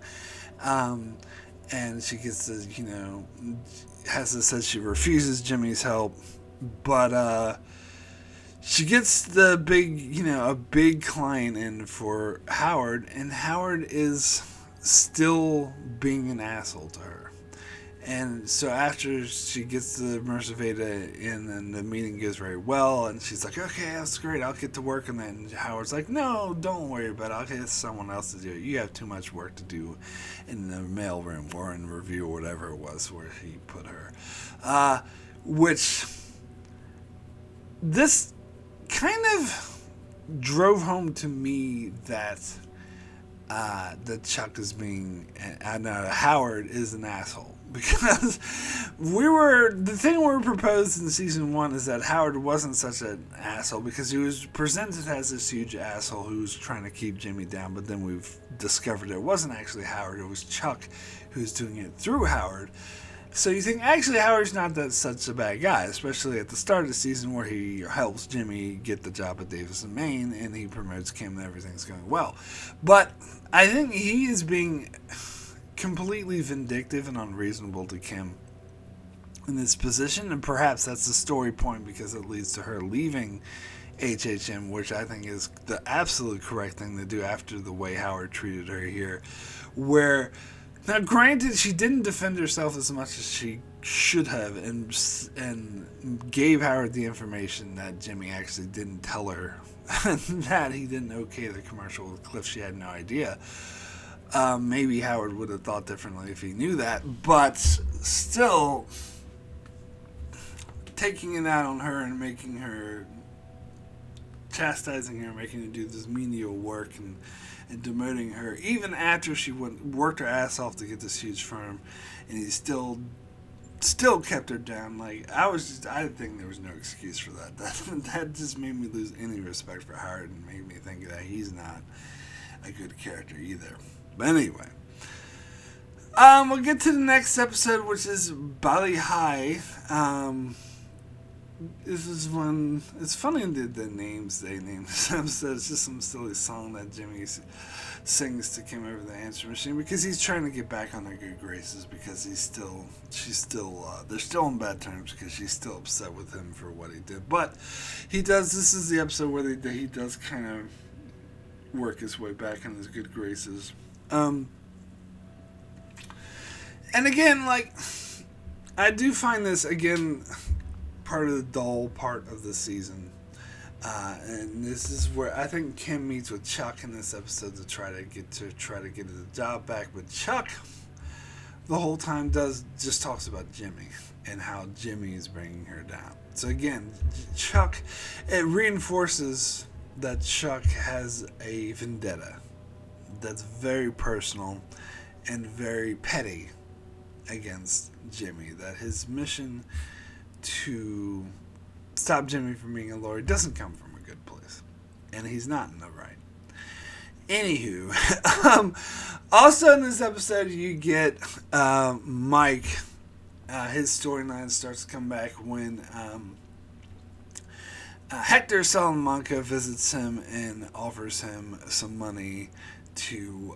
and she gets to, says she refuses Jimmy's help, but she gets the big, a big client in for Howard, and Howard is still being an asshole to her. And so after she gets the Mercer Veda in, and the meeting goes very well, and she's like, okay, that's great, I'll get to work on that. And Howard's like, no, don't worry about it, I'll get someone else to do it. You have too much work to do in the mailroom or in review or whatever it was where he put her. Which, this kind of drove home to me that Chuck is being, Howard is an asshole. Because the thing we were proposed in season 1 is that Howard wasn't such an asshole, because he was presented as this huge asshole who was trying to keep Jimmy down, but then we've discovered it wasn't actually Howard, it was Chuck who's doing it through Howard. So you think, actually, Howard's not such a bad guy, especially at the start of the season where he helps Jimmy get the job at Davis and Maine, and he promotes Kim and everything's going well. But I think he is being completely vindictive and unreasonable to Kim in this position, and perhaps that's the story point because it leads to her leaving HHM, which I think is the absolute correct thing to do after the way Howard treated her here, where, now granted, she didn't defend herself as much as she should have, and gave Howard the information that Jimmy actually didn't tell her that he didn't okay the commercial with Cliff. She had no idea. Maybe Howard would have thought differently if he knew that, but still, taking it out on her and making her, chastising her, making her do this menial work and demoting her, even after she worked her ass off to get this huge firm, and he still kept her down. Like, I think there was no excuse for that. That just made me lose any respect for Howard and made me think that he's not a good character either. But anyway, we'll get to the next episode, which is Bali High. This is when, it's funny the names they named this episode. It's just some silly song that Jimmy sings to Kim over the answer machine, because he's trying to get back on their good graces, because they're still on bad terms, because she's still upset with him for what he did. But this is the episode where he does kind of work his way back in his good graces. And again, like, I do find this, again, part of the dull part of the season. And this is where I think Kim meets with Chuck in this episode to try to get the job back. But Chuck, the whole time, just talks about Jimmy and how Jimmy is bringing her down. So again, Chuck, it reinforces that Chuck has a vendetta that's very personal and very petty against Jimmy. That his mission to stop Jimmy from being a lawyer doesn't come from a good place, and he's not in the right. Anywho, also in this episode you get Mike. His storyline starts to come back when Hector Salamanca visits him and offers him some money to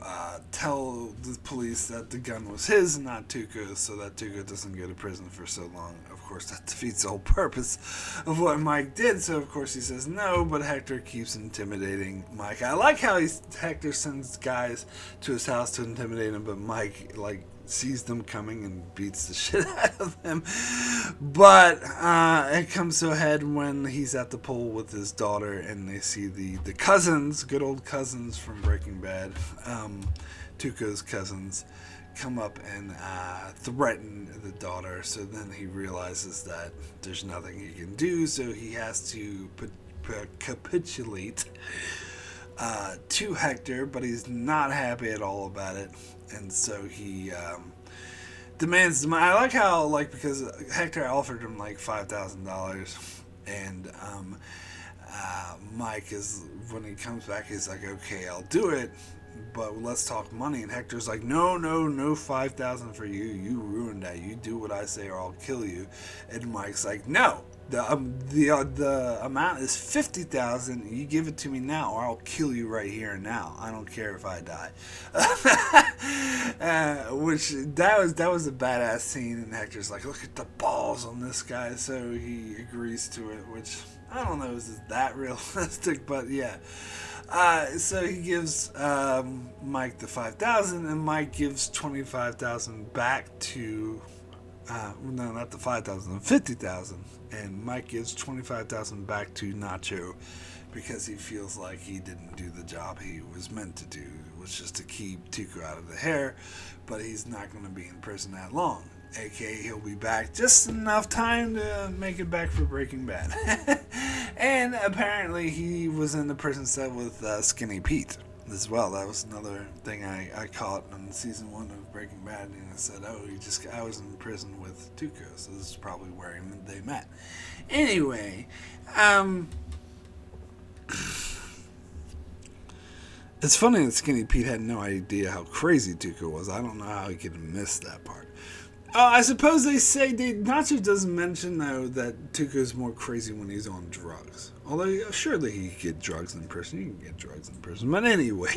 tell the police that the gun was his and not Tuco's, so that Tuco doesn't go to prison for so long. Of course, that defeats the whole purpose of what Mike did, so of course he says no, but Hector keeps intimidating Mike. I like how Hector sends guys to his house to intimidate him, but Mike, like, sees them coming and beats the shit out of them. But it comes to a head when he's at the pool with his daughter, and they see the cousins, good old cousins from Breaking Bad, Tuco's cousins, come up and threaten the daughter. So then he realizes that there's nothing he can do, so he has to capitulate to Hector, but he's not happy at all about it, and so he demands the money. I like how, like, because Hector offered him like $5,000, and Mike is, when he comes back, he's like, okay, I'll do it, but let's talk money. And Hector's like, no, 5,000 for you. You ruined that. You do what I say, or I'll kill you. And Mike's like, no. The amount is 50,000. You give it to me now, or I'll kill you right here and now. I don't care if I die. Which that was a badass scene. And Hector's like, look at the balls on this guy. So he agrees to it, which I don't know is that realistic, but yeah. So he gives Mike the 5,000, and Mike gives 25,000 back to. No, not the 5,000, 50,000, and Mike gives 25,000 back to Nacho because he feels like he didn't do the job he was meant to do, which is to keep Tuco out of the hair, but he's not going to be in prison that long. AKA, he'll be back just enough time to make it back for Breaking Bad. And apparently he was in the prison cell with Skinny Pete as well. That was another thing I caught on season 1 of Breaking Bad, and I said, oh, I was in prison with Tuco, so this is probably where they met. Anyway, it's funny that Skinny Pete had no idea how crazy Tuco was. I don't know how he could have missed that part. I suppose Nacho doesn't mention, though, that Tuco's more crazy when he's on drugs. Although, surely he could get drugs in prison. You can get drugs in prison. But anyway.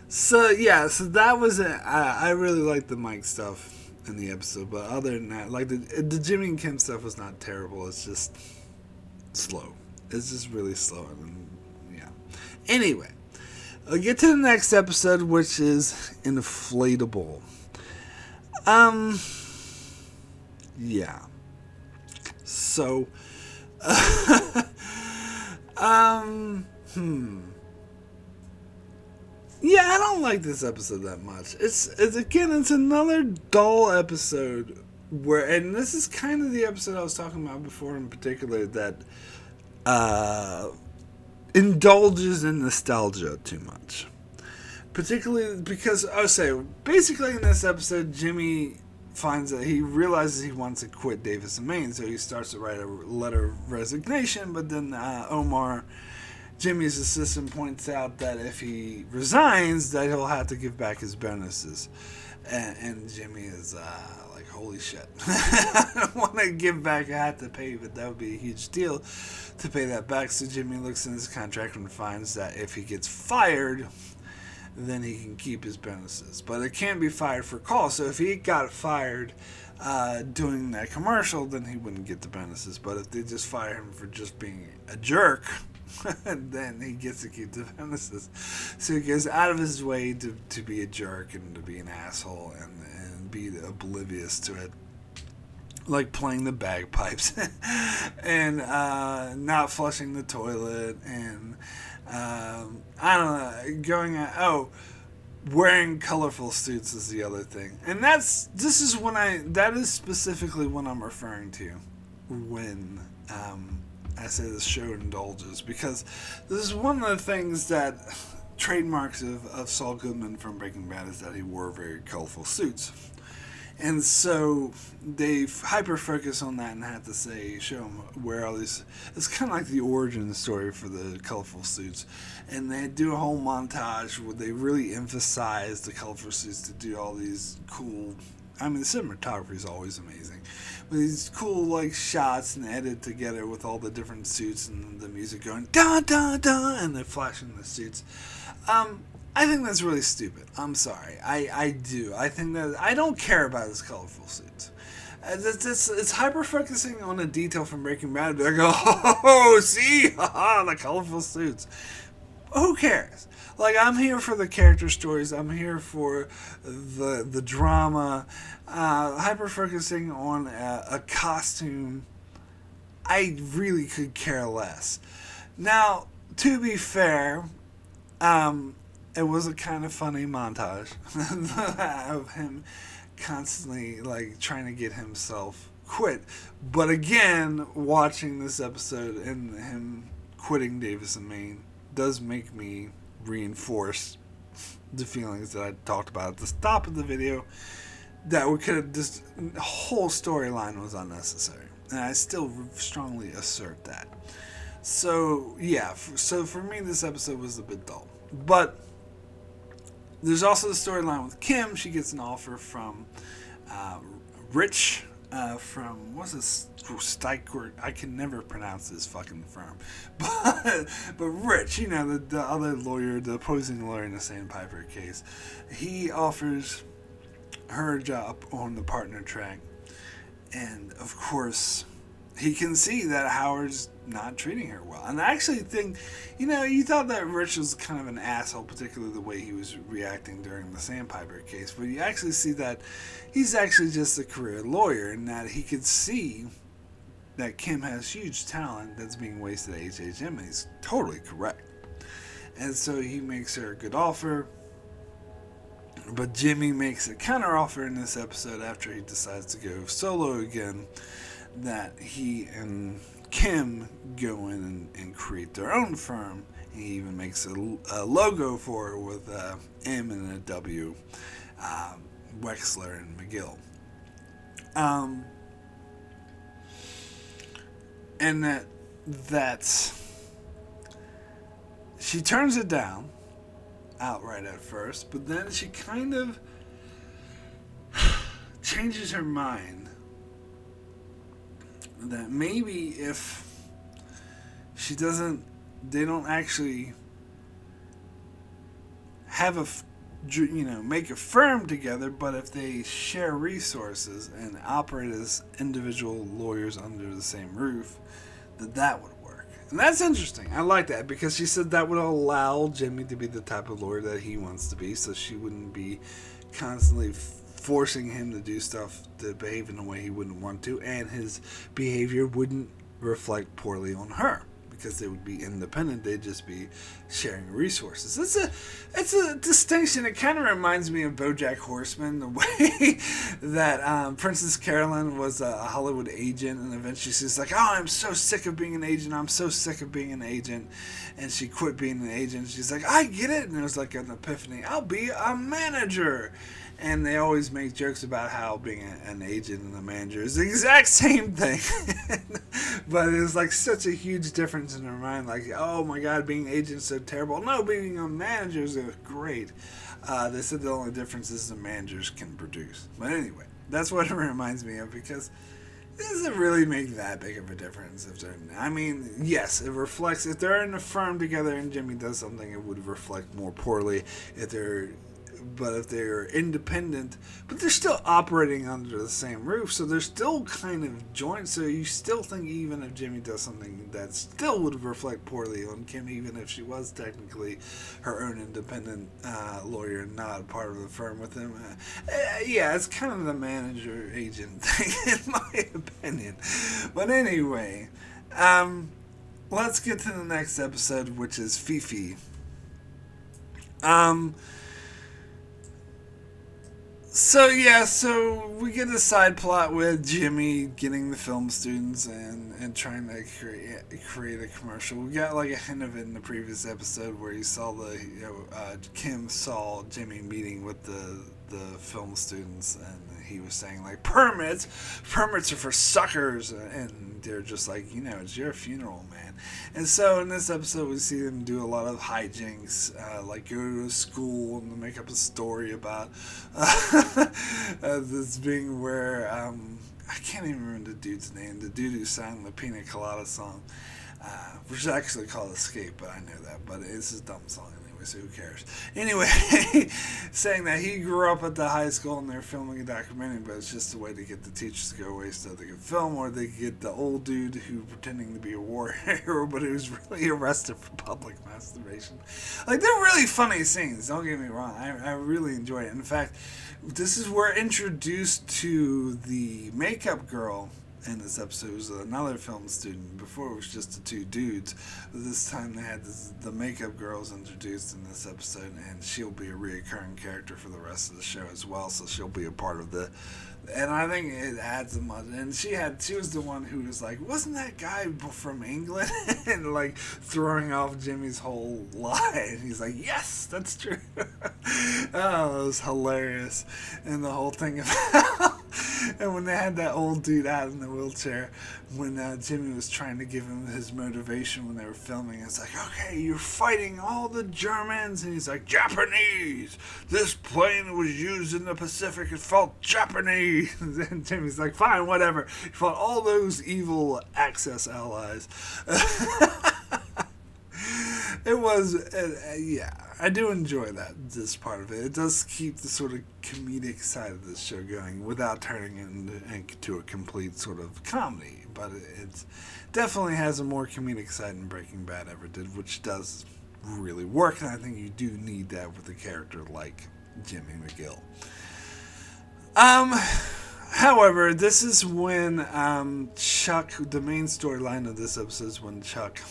So that was it. I really liked the Mike stuff in the episode. But other than that, like the Jimmy and Kim stuff was not terrible. It's just slow. It's just really slow. And, yeah. Anyway. I'll get to the next episode, which is Inflatable. Yeah. So, yeah, I don't like this episode that much. It's another dull episode where, and this is kind of the episode I was talking about before in particular, that, indulges in nostalgia too much. Particularly because, basically in this episode, Jimmy finds that he realizes he wants to quit Davis and Maine, so he starts to write a letter of resignation, but then Omar, Jimmy's assistant, points out that if he resigns, that he'll have to give back his bonuses. And Jimmy is like, holy shit. I don't want to give back, I have to pay, but that would be a huge deal to pay that back. So Jimmy looks in his contract and finds that if he gets fired, then he can keep his bonuses. But it can't be fired for call. So if he got fired doing that commercial, then he wouldn't get the bonuses. But if they just fire him for just being a jerk, then he gets to keep the bonuses. So he goes out of his way to be a jerk and to be an asshole and be oblivious to it. Like playing the bagpipes and not flushing the toilet and I don't know, wearing colorful suits is the other thing. And that is specifically what I'm referring to when I say this show indulges, because this is one of the things that trademarks of Saul Goodman from Breaking Bad is that he wore very colorful suits. And so they hyper focus on that and have to show them where all these. It's kind of like the origin story for the colorful suits, and they do a whole montage where they really emphasize the colorful suits to do all these cool. I mean, the cinematography is always amazing, but these cool like shots and edit together with all the different suits and the music going da da da, and they're flashing the suits. I think that's really stupid. I'm sorry. I do. I think that I don't care about his colorful suits. It's hyper focusing on a detail from Breaking Bad. I go, oh, see, the colorful suits. Who cares? Like, I'm here for the character stories. I'm here for the drama. Hyper focusing on a costume. I really could care less. Now, to be fair, it was a kind of funny montage of him constantly like trying to get himself quit. But again, watching this episode and him quitting Davis and Maine does make me reinforce the feelings that I talked about at the top of the video, that we could have just, the whole storyline was unnecessary. And I still strongly assert that. So, yeah, so for me, this episode was a bit dull. But there's also the storyline with Kim. She gets an offer from Rich, from, what's this, Steiker? I can never pronounce this fucking firm. But Rich, you know, the other lawyer, the opposing lawyer in the Sandpiper case, he offers her a job on the partner track. And, of course, he can see that Howard's not treating her well. And I actually think, you know, you thought that Rich was kind of an asshole, particularly the way he was reacting during the Sandpiper case. But you actually see that he's actually just a career lawyer, and that he could see that Kim has huge talent that's being wasted at HHM, and he's totally correct. And so he makes her a good offer. But Jimmy makes a counter offer in this episode after he decides to go solo again, that he and Kim go in and create their own firm. He even makes a logo for it with M and a W, Wexler and McGill. And that's she turns it down outright at first, but then she kind of changes her mind that maybe if they don't actually have make a firm together, but if they share resources and operate as individual lawyers under the same roof, that would work. And that's interesting. I like that, because she said that would allow Jimmy to be the type of lawyer that he wants to be, so she wouldn't be constantly forcing him to do stuff, to behave in a way he wouldn't want to, and his behavior wouldn't reflect poorly on her, because they would be independent. They'd just be sharing resources. It's a distinction. It kind of reminds me of BoJack Horseman, the way that Princess Carolyn was a Hollywood agent, and eventually she's like, oh, I'm so sick of being an agent. I'm so sick of being an agent. And she quit being an agent. She's like, I get it. And it was like an epiphany. I'll be a manager. And they always make jokes about how being an agent and a manager is the exact same thing. But it was like such a huge difference in her mind. Like, oh my God, being an agent is so terrible. No, being a manager is great. They said the only difference is the managers can produce. But anyway, that's what it reminds me of, because it doesn't really make that big of a difference if they're. I mean, yes, it reflects. If they're in a firm together and Jimmy does something, it would reflect more poorly if they're independent, but they're still operating under the same roof, so they're still kind of joint. So you still think even if Jimmy does something, that still would reflect poorly on Kim, even if she was technically her own independent lawyer, not part of the firm with him. Yeah, it's kind of the manager-agent thing, in my opinion. But anyway, let's get to the next episode, which is Fifi. So we get a side plot with Jimmy getting the film students and trying to create a commercial. We got like a hint of it in the previous episode where you saw Kim saw Jimmy meeting with the film students, and he was saying like, permits are for suckers, and they're just like, it's your funeral, man. And so in this episode we see them do a lot of hijinks, like go to a school and make up a story about this being where I can't even remember the dude's name, the dude who sang the Pina Colada song, which is actually called Escape, but I know that, but it's a dumb song anyway, so who cares. Anyway, saying that he grew up at the high school and they're filming a documentary, but it's just a way to get the teachers to go away so they can film, or they get the old dude who pretending to be a war hero, but who's really arrested for public masturbation. Like, they're really funny scenes, don't get me wrong. I really enjoy it. In fact, this is where we're introduced to the makeup girl in this episode was another film student. Before it was just the two dudes. But this time they had the makeup girls introduced in this episode, and she'll be a reoccurring character for the rest of the show as well. So she'll be a part of the. And I think it adds a much. And she was the one who was like, wasn't that guy from England? And like throwing off Jimmy's whole lie. And he's like, yes, that's true. Oh, it was hilarious. And the whole thing about. And when they had that old dude out in the wheelchair, when Jimmy was trying to give him his motivation when they were filming, it's like, okay, you're fighting all the Germans. And he's like, Japanese. This plane was used in the Pacific. It felt Japanese. And Jimmy's like, fine, whatever. He fought all those evil Axis allies. It was, yeah, I do enjoy this part of it. It does keep the sort of comedic side of this show going without turning it into a complete sort of comedy. But it definitely has a more comedic side than Breaking Bad ever did, which does really work. And I think you do need that with a character like Jimmy McGill. However, this is when Chuck, the main storyline of this episode is when Chuck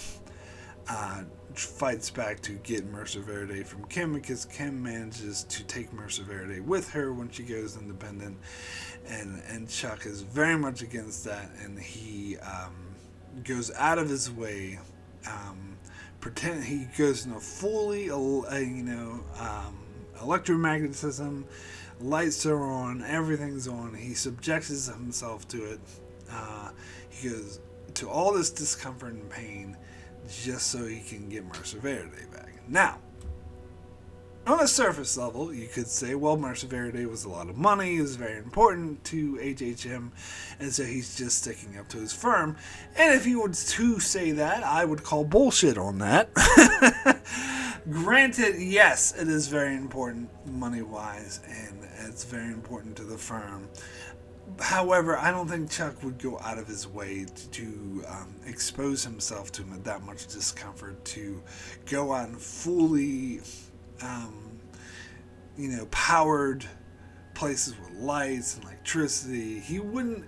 fights back to get Mercer Verde from Kim, because Kim manages to take Mercer Verde with her when she goes independent, and Chuck is very much against that, and he goes out of his way, he goes into fully electromagnetism, lights are on, everything's on, he subjects himself to it, he goes to all this discomfort and pain just so he can get Mercer Verde back. Now, on a surface level, you could say, well, Mercer Verde was a lot of money, it was very important to HHM, and so he's just sticking up to his firm. And if he was to say that, I would call bullshit on that. Granted, yes, it is very important money-wise, and it's very important to the firm. However, I don't think Chuck would go out of his way to expose himself to that much discomfort, to go out and fully, powered places with lights and electricity. He wouldn't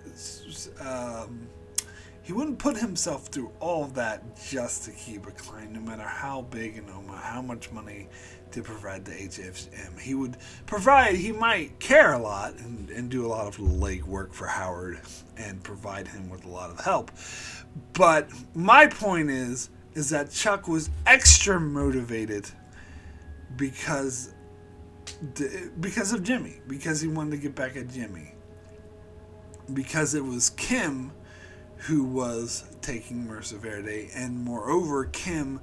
put himself through all of that just to keep a client, no matter how big and no matter how much money to provide the HFM. He would provide, he might care a lot and do a lot of leg work for Howard and provide him with a lot of help. But my point is that Chuck was extra motivated because of Jimmy, because he wanted to get back at Jimmy, because it was Kim who was taking Mercer Verde, and moreover, Kim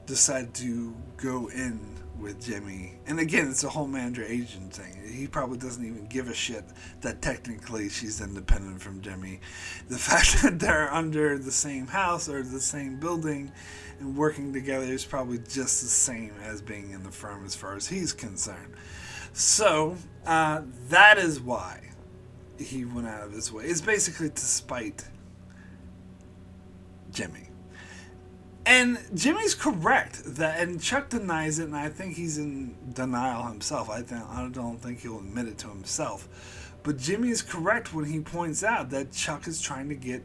decided to go in with Jimmy. And again, it's a whole manager-agent thing. He probably doesn't even give a shit that technically she's independent from Jimmy. The fact that they're under the same house or the same building and working together is probably just the same as being in the firm as far as he's concerned. So, that is why he went out of his way. It's basically to spite Jimmy. And Jimmy's correct, and Chuck denies it, and I think he's in denial himself. I don't think he'll admit it to himself. But Jimmy is correct when he points out that Chuck is trying to get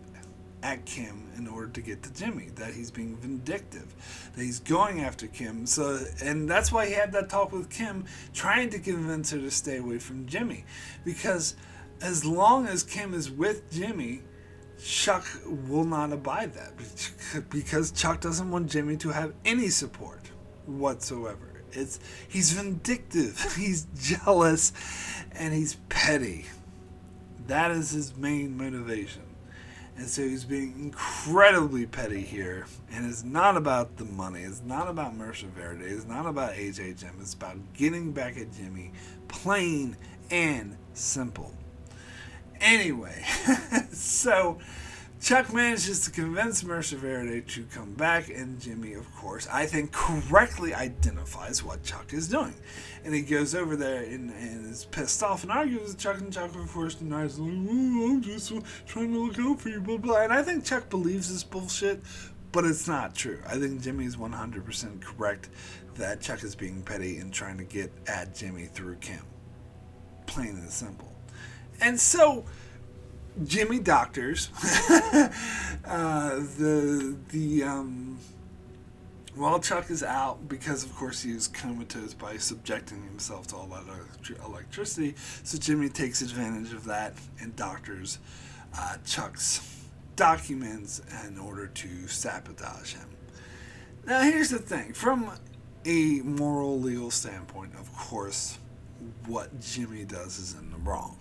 at Kim in order to get to Jimmy, that he's being vindictive, that he's going after Kim. And that's why he had that talk with Kim, trying to convince her to stay away from Jimmy. Because as long as Kim is with Jimmy, Chuck will not abide that, because Chuck doesn't want Jimmy to have any support whatsoever. He's vindictive, he's jealous, and he's petty. That is his main motivation. And so he's being incredibly petty here, and it's not about the money, it's not about Mercer Verde, it's not about HHM, it's about getting back at Jimmy, plain and simple. Anyway, so Chuck manages to convince Mercer Verde to come back, and Jimmy, of course, I think correctly identifies what Chuck is doing. And he goes over there and is pissed off and argues with Chuck, and Chuck, of course, denies, like, oh, I'm just trying to look out for you, blah, blah. And I think Chuck believes this bullshit, but it's not true. I think Jimmy is 100% correct that Chuck is being petty and trying to get at Jimmy through Kim. Plain and simple. And so, Jimmy doctors while Chuck is out, because of course he was comatose by subjecting himself to all that electricity, so Jimmy takes advantage of that and doctors Chuck's documents in order to sabotage him. Now here's the thing, from a moral legal standpoint, of course, what Jimmy does is in the wrong.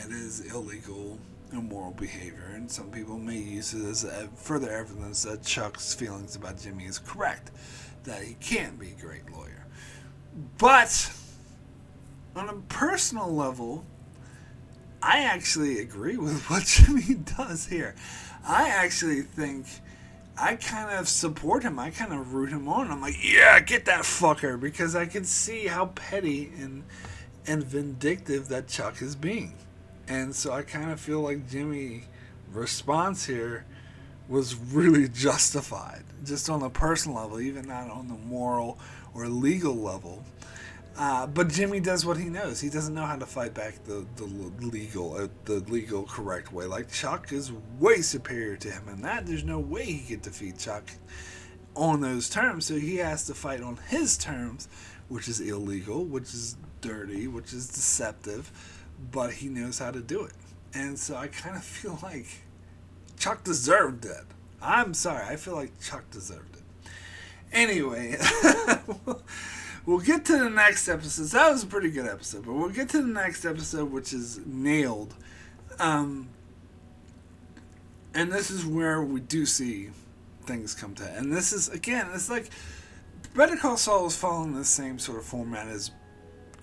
It is illegal, immoral behavior, and some people may use it as further evidence that Chuck's feelings about Jimmy is correct, that he can't be a great lawyer. But on a personal level, I actually agree with what Jimmy does here. I actually think I kind of support him. I kind of root him on. I'm like, yeah, get that fucker, because I can see how petty and vindictive that Chuck is being. And so I kind of feel like Jimmy's response here was really justified, just on a personal level, even not on the moral or legal level. But Jimmy does what he knows. He doesn't know how to fight back the legal correct way. Like, Chuck is way superior to him, and that there's no way he could defeat Chuck on those terms. So he has to fight on his terms, which is illegal, which is dirty, which is deceptive, but he knows how to do it. And so I kind of feel like Chuck deserved it. I'm sorry, I feel like Chuck deserved it. Anyway, we'll get to the next episode. That was a pretty good episode, but we'll get to the next episode, which is Nailed. And this is where we do see things come to. And this is, again, it's like Better Call Saul is following the same sort of format as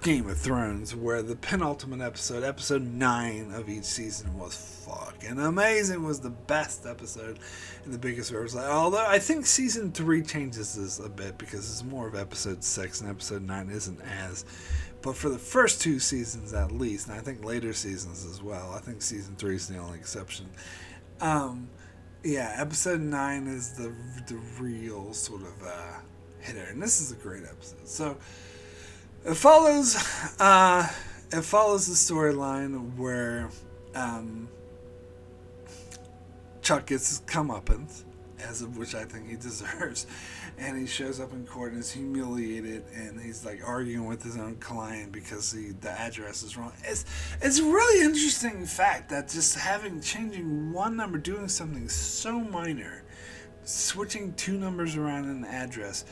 Game of Thrones, where the penultimate episode, episode 9 of each season, was fucking amazing. Was the best episode and the biggest verse. Although I think season 3 changes this a bit, because it's more of episode 6 and episode 9 isn't as. But for the first 2 seasons at least, and I think later seasons as well, I think season 3 is the only exception. Yeah, episode 9 is the real sort of hitter, and this is a great episode. So it follows the storyline where Chuck gets his comeuppance, which I think he deserves, and he shows up in court and is humiliated, and he's like arguing with his own client because the address is wrong. It's a really interesting fact that just changing one number, doing something so minor, switching 2 numbers around in the address,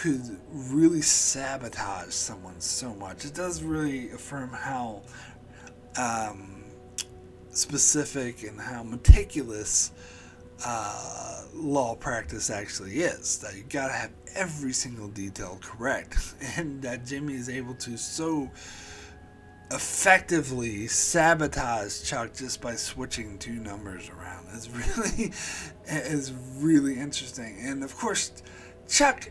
could really sabotage someone so much. It does really affirm how specific and how meticulous law practice actually is. That you gotta have every single detail correct, and that Jimmy is able to so effectively sabotage Chuck just by switching 2 numbers around. Is really interesting. And of course, Chuck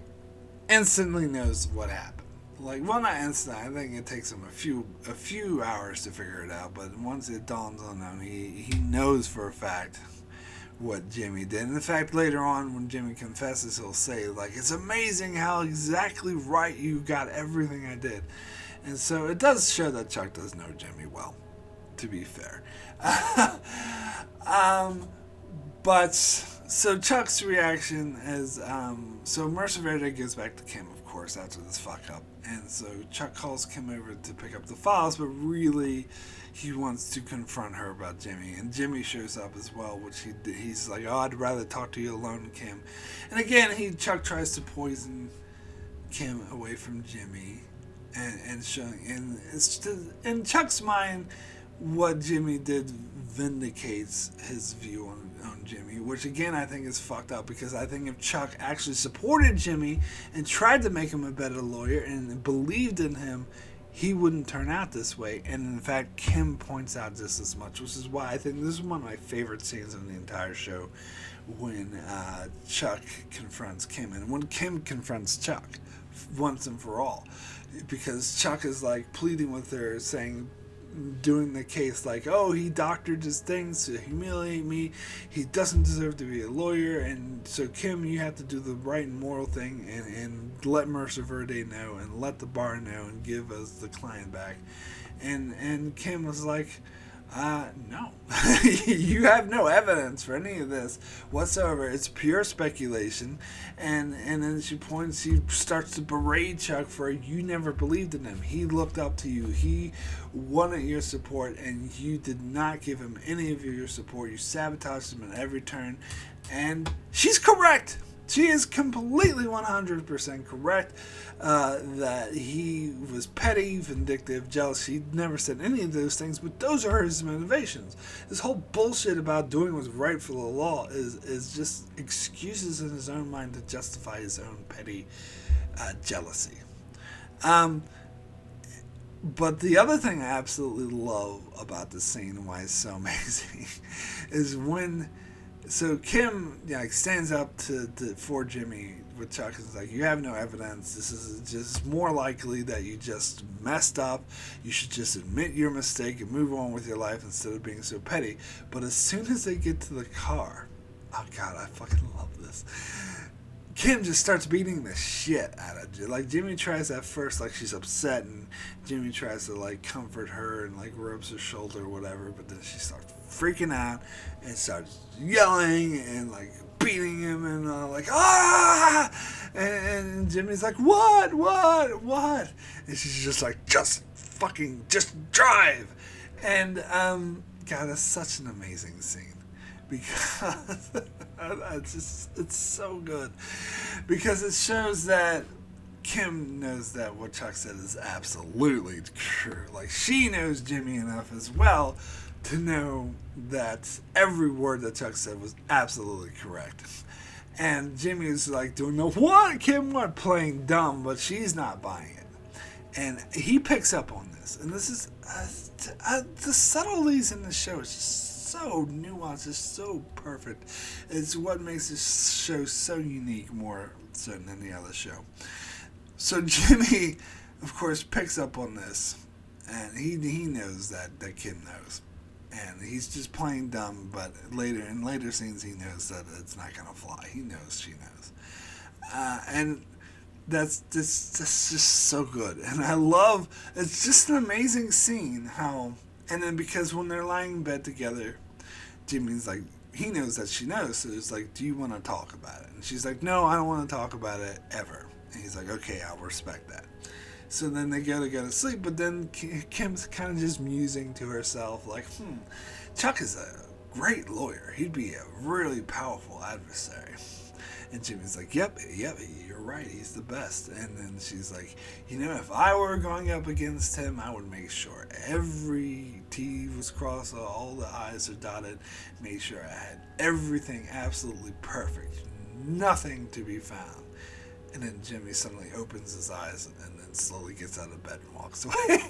instantly knows what happened. Like, well, not instantly. I think it takes him a few hours to figure it out. But once it dawns on him, he knows for a fact what Jimmy did. And in fact, later on, when Jimmy confesses, he'll say, like, it's amazing how exactly right you got everything I did. And so it does show that Chuck does know Jimmy well, to be fair. But so Chuck's reaction is, so Mercer Verde goes back to Kim, of course, after this fuck up. And so Chuck calls Kim over to pick up the files, but really he wants to confront her about Jimmy. And Jimmy shows up as well, which he's like, oh, I'd rather talk to you alone, Kim. And again, Chuck tries to poison Kim away from Jimmy. And showing, and it's just, in Chuck's mind, what Jimmy did vindicates his view on Jimmy, which again I think is fucked up, because I think if Chuck actually supported Jimmy and tried to make him a better lawyer and believed in him, he wouldn't turn out this way. And in fact, Kim points out just as much, which is why I think this is one of my favorite scenes in the entire show, when Chuck confronts Kim, and when Kim confronts Chuck once and for all, because Chuck is like pleading with her, saying, doing the case like, oh, he doctored his things to humiliate me, he doesn't deserve to be a lawyer, and so Kim, you have to do the right and moral thing and let Mercer Verde know and let the bar know and give us the client back. And Kim was like, No. You have no evidence for any of this whatsoever. It's pure speculation. And then she starts to berate Chuck for you never believed in him. He looked up to you. He wanted your support, and you did not give him any of your support. You sabotaged him at every turn. And she's correct. She is completely 100% correct that he was petty, vindictive, jealous. She never said any of those things, but those are his motivations. This whole bullshit about doing what's right for the law is just excuses in his own mind to justify his own petty jealousy. But the other thing I absolutely love about this scene and why it's so amazing is when... So Kim stands up for Jimmy with Chuck and is like, you have no evidence. This is just more likely that you just messed up. You should just admit your mistake and move on with your life instead of being so petty. But as soon as they get to the car, oh God, I fucking love this. Kim just starts beating the shit out of Jimmy. Like, Jimmy tries at first, like, she's upset, and Jimmy tries to, like, comfort her and, like, rubs her shoulder or whatever, but then she starts freaking out and starts yelling and, like, beating him and, like, ah! And Jimmy's like, what? And she's just like, just drive! And, God, that's such an amazing scene. Because it's so good, because it shows that Kim knows that what Chuck said is absolutely true. Like, she knows Jimmy enough as well to know that every word that Chuck said was absolutely correct. And Jimmy's like doing the what, Kim, what, playing dumb, but she's not buying it. And he picks up on this, and this is the subtleties in the show is just so nuanced, it's so perfect. It's what makes this show so unique, more so than any other show. So Jimmy, of course, picks up on this, and he knows that Kim knows. And he's just playing dumb, but in later scenes he knows that it's not going to fly. He knows she knows. And that's just so good. And I love, it's just an amazing scene how... And then because when they're lying in bed together, Jimmy's like, he knows that she knows, so it's like, do you want to talk about it? And she's like, no, I don't want to talk about it ever. And he's like, okay, I'll respect that. So then they go to sleep, but then Kim's kind of just musing to herself, like, Chuck is a great lawyer. He'd be a really powerful adversary. And Jimmy's like, yep, you're right, he's the best. And then she's like, if I were going up against him, I would make sure every T was crossed, all the I's are dotted, make sure I had everything absolutely perfect, nothing to be found. And then Jimmy suddenly opens his eyes and then slowly gets out of bed and walks away.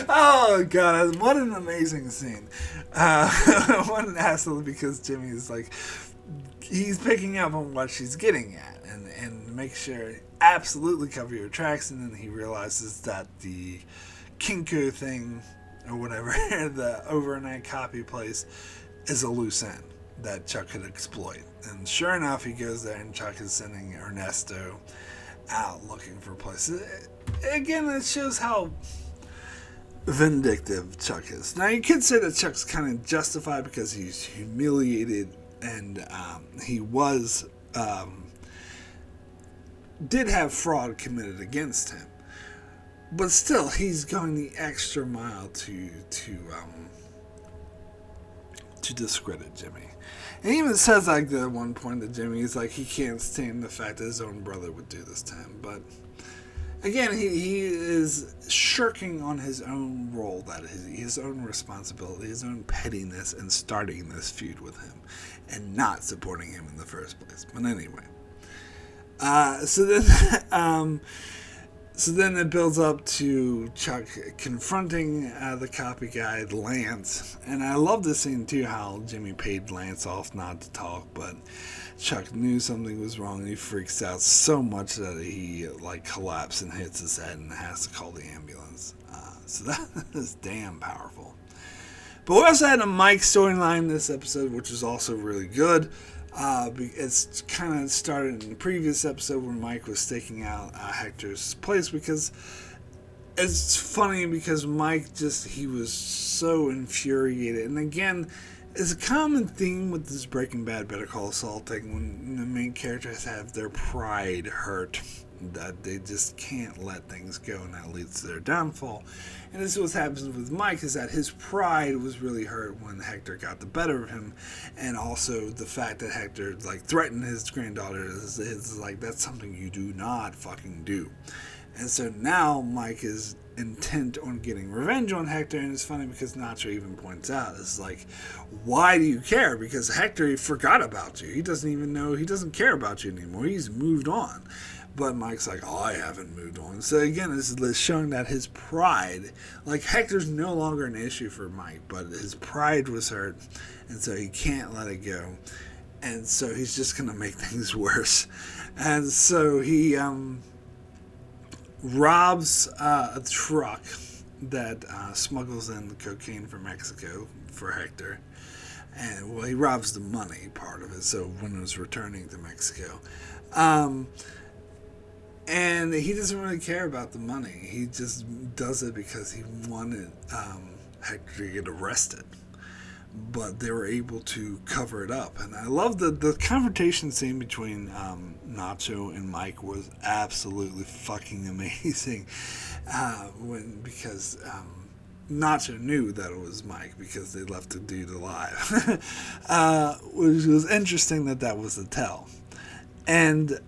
Oh, God, what an amazing scene. What an asshole, because Jimmy is like... He's picking up on what she's getting at and make sure absolutely cover your tracks, and then he realizes that the Kinko thing or whatever, the overnight copy place, is a loose end that Chuck could exploit. And sure enough, he goes there and Chuck is sending Ernesto out looking for places. Again, it shows how vindictive Chuck is. Now, you could say that Chuck's kind of justified because he's humiliated and he did have fraud committed against him, but still he's going the extra mile to discredit Jimmy. And he even says like at one point that Jimmy is like he can't stand the fact that his own brother would do this to him. But again, he is shirking on his own role, that is his own responsibility, his own pettiness, and starting this feud with him, and not supporting him in the first place. But anyway, so then it builds up to Chuck confronting the copy guy, Lance, and I love this scene too. How Jimmy paid Lance off not to talk, but Chuck knew something was wrong. He freaks out so much that he like collapses and hits his head and has to call the ambulance. So that is damn powerful. But we also had a Mike storyline this episode, which is also really good. It's kind of started in the previous episode where Mike was staking out Hector's place, because it's funny because Mike he was so infuriated. And again, it's a common theme with this Breaking Bad, Better Call Saul thing when the main characters have their pride hurt, that they just can't let things go, and that leads to their downfall. And this is what happens with Mike, is that his pride was really hurt when Hector got the better of him, and also the fact that Hector threatened his granddaughter is that's something you do not fucking do. And so now Mike is intent on getting revenge on Hector, and it's funny because Nacho even points out, it's why do you care? Because Hector forgot about you. He doesn't even know, he doesn't care about you anymore. He's moved on. But Mike's I haven't moved on. So again, this is showing that his pride, Hector's no longer an issue for Mike, but his pride was hurt, and so he can't let it go. And so he's just going to make things worse. And so he robs a truck that smuggles in the cocaine from Mexico for Hector. And, he robs the money part of it, so when it was returning to Mexico. And he doesn't really care about the money. He just does it because he wanted Hector to get arrested. But they were able to cover it up. And I love the confrontation scene between Nacho and Mike was absolutely fucking amazing. Because Nacho knew that it was Mike because they left the dude alive. Which was interesting that was the tell. And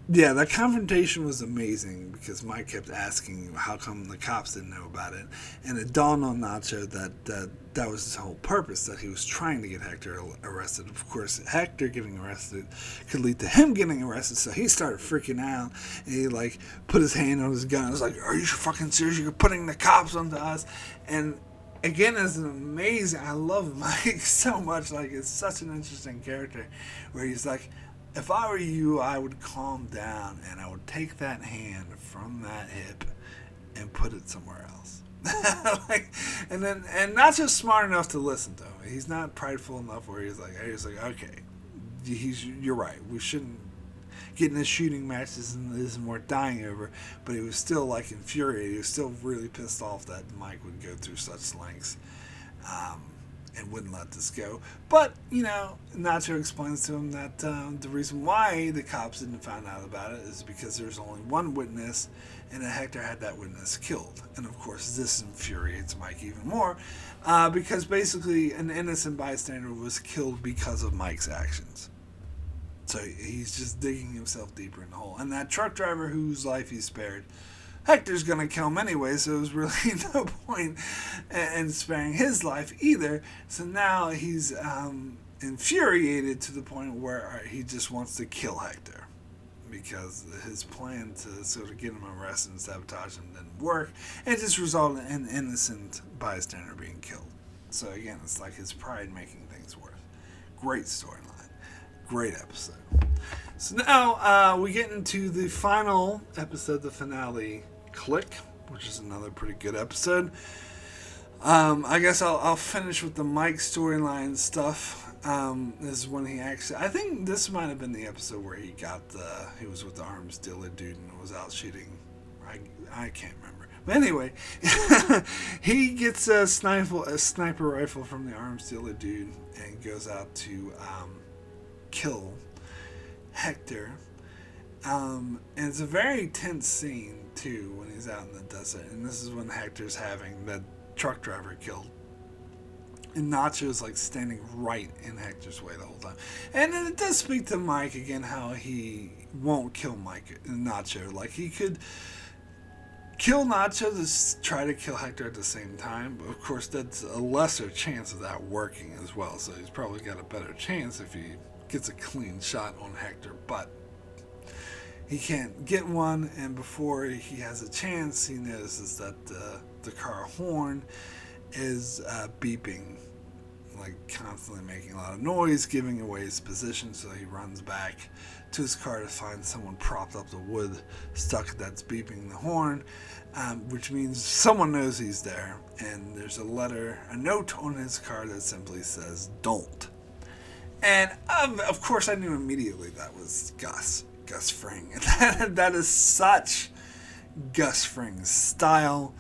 yeah, that confrontation was amazing because Mike kept asking how come the cops didn't know about it. And it dawned on Nacho that was his whole purpose, that he was trying to get Hector arrested. Of course, Hector getting arrested could lead to him getting arrested, so he started freaking out. And he, put his hand on his gun. It was are you fucking serious? You're putting the cops onto us? And again, it's an amazing, I love Mike so much. It's such an interesting character where he's if I were you, I would calm down and I would take that hand from that hip and put it somewhere else. and not just smart enough to listen to him. He's not prideful enough where he's okay, you're right. We shouldn't get in a shooting match. This isn't worth dying over. But he was still infuriated. He was still really pissed off that Mike would go through such lengths. And wouldn't let this go. But, Nacho explains to him that the reason why the cops didn't find out about it is because there's only one witness, and that Hector had that witness killed. And, of course, this infuriates Mike even more, because basically an innocent bystander was killed because of Mike's actions. So he's just digging himself deeper in the hole. And that truck driver whose life he spared, Hector's going to kill him anyway, so there's really no point in sparing his life either. So now he's infuriated to the point where he just wants to kill Hector because his plan to sort of get him arrested and sabotage him didn't work. It just resulted in an innocent bystander being killed. So again, it's his pride making things worse. Great storyline. Great episode. So now we get into the final episode, the finale, Click, which is another pretty good episode. I guess I'll finish with the Mike storyline stuff. This is when he actually, I think this might have been the episode where he was with the arms dealer dude and was out shooting. I can't remember. But anyway, he gets a sniper rifle from the arms dealer dude and goes out to kill Hector. And it's a very tense scene too when he's out in the desert, and this is when Hector's having that truck driver killed, and Nacho's standing right in Hector's way the whole time. And it does speak to Mike again how he won't kill Nacho. He could kill Nacho to try to kill Hector at the same time, but of course that's a lesser chance of that working as well, so he's probably got a better chance if he gets a clean shot on Hector, but he can't get one, and before he has a chance, he notices that the car horn is beeping, constantly making a lot of noise, giving away his position, so he runs back to his car to find someone propped up the wood stuck that's beeping the horn, which means someone knows he's there, and there's a note on his car that simply says, "Don't." And of course I knew immediately that was Gus Fring. That is such Gus Fring's style.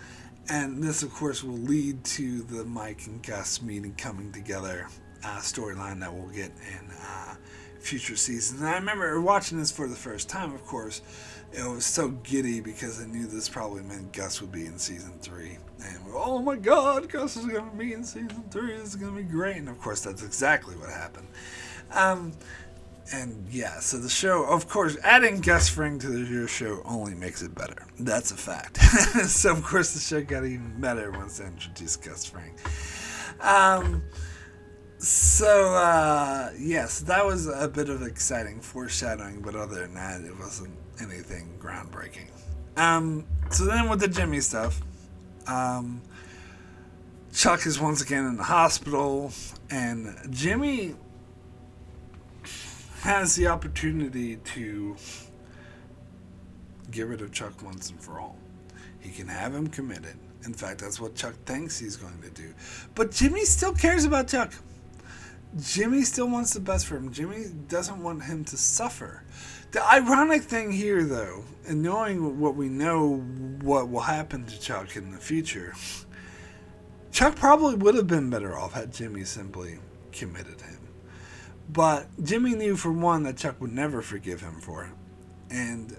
And this, of course, will lead to the Mike and Gus meeting, coming together storyline that we'll get in future seasons. And I remember watching this for the first time, of course. It was so giddy because I knew this probably meant Gus would be in season 3. And oh my God, Gus is going to be in season 3. This is going to be great. And of course, that's exactly what happened. And yeah, so the show, of course, adding Gus Fring to the show only makes it better. That's a fact. So of course, the show got even better once they introduced Gus Fring. Yes, that was a bit of exciting foreshadowing, but other than that, it wasn't anything groundbreaking. So then with the Jimmy stuff, Chuck is once again in the hospital, and Jimmy has the opportunity to get rid of Chuck once and for all. He can have him committed. In fact, that's what Chuck thinks he's going to do. But Jimmy still cares about Chuck. Jimmy still wants the best for him. Jimmy doesn't want him to suffer. The ironic thing here, though, and knowing what we know what will happen to Chuck in the future, Chuck probably would have been better off had Jimmy simply committed him. But Jimmy knew, for one, that Chuck would never forgive him for it. And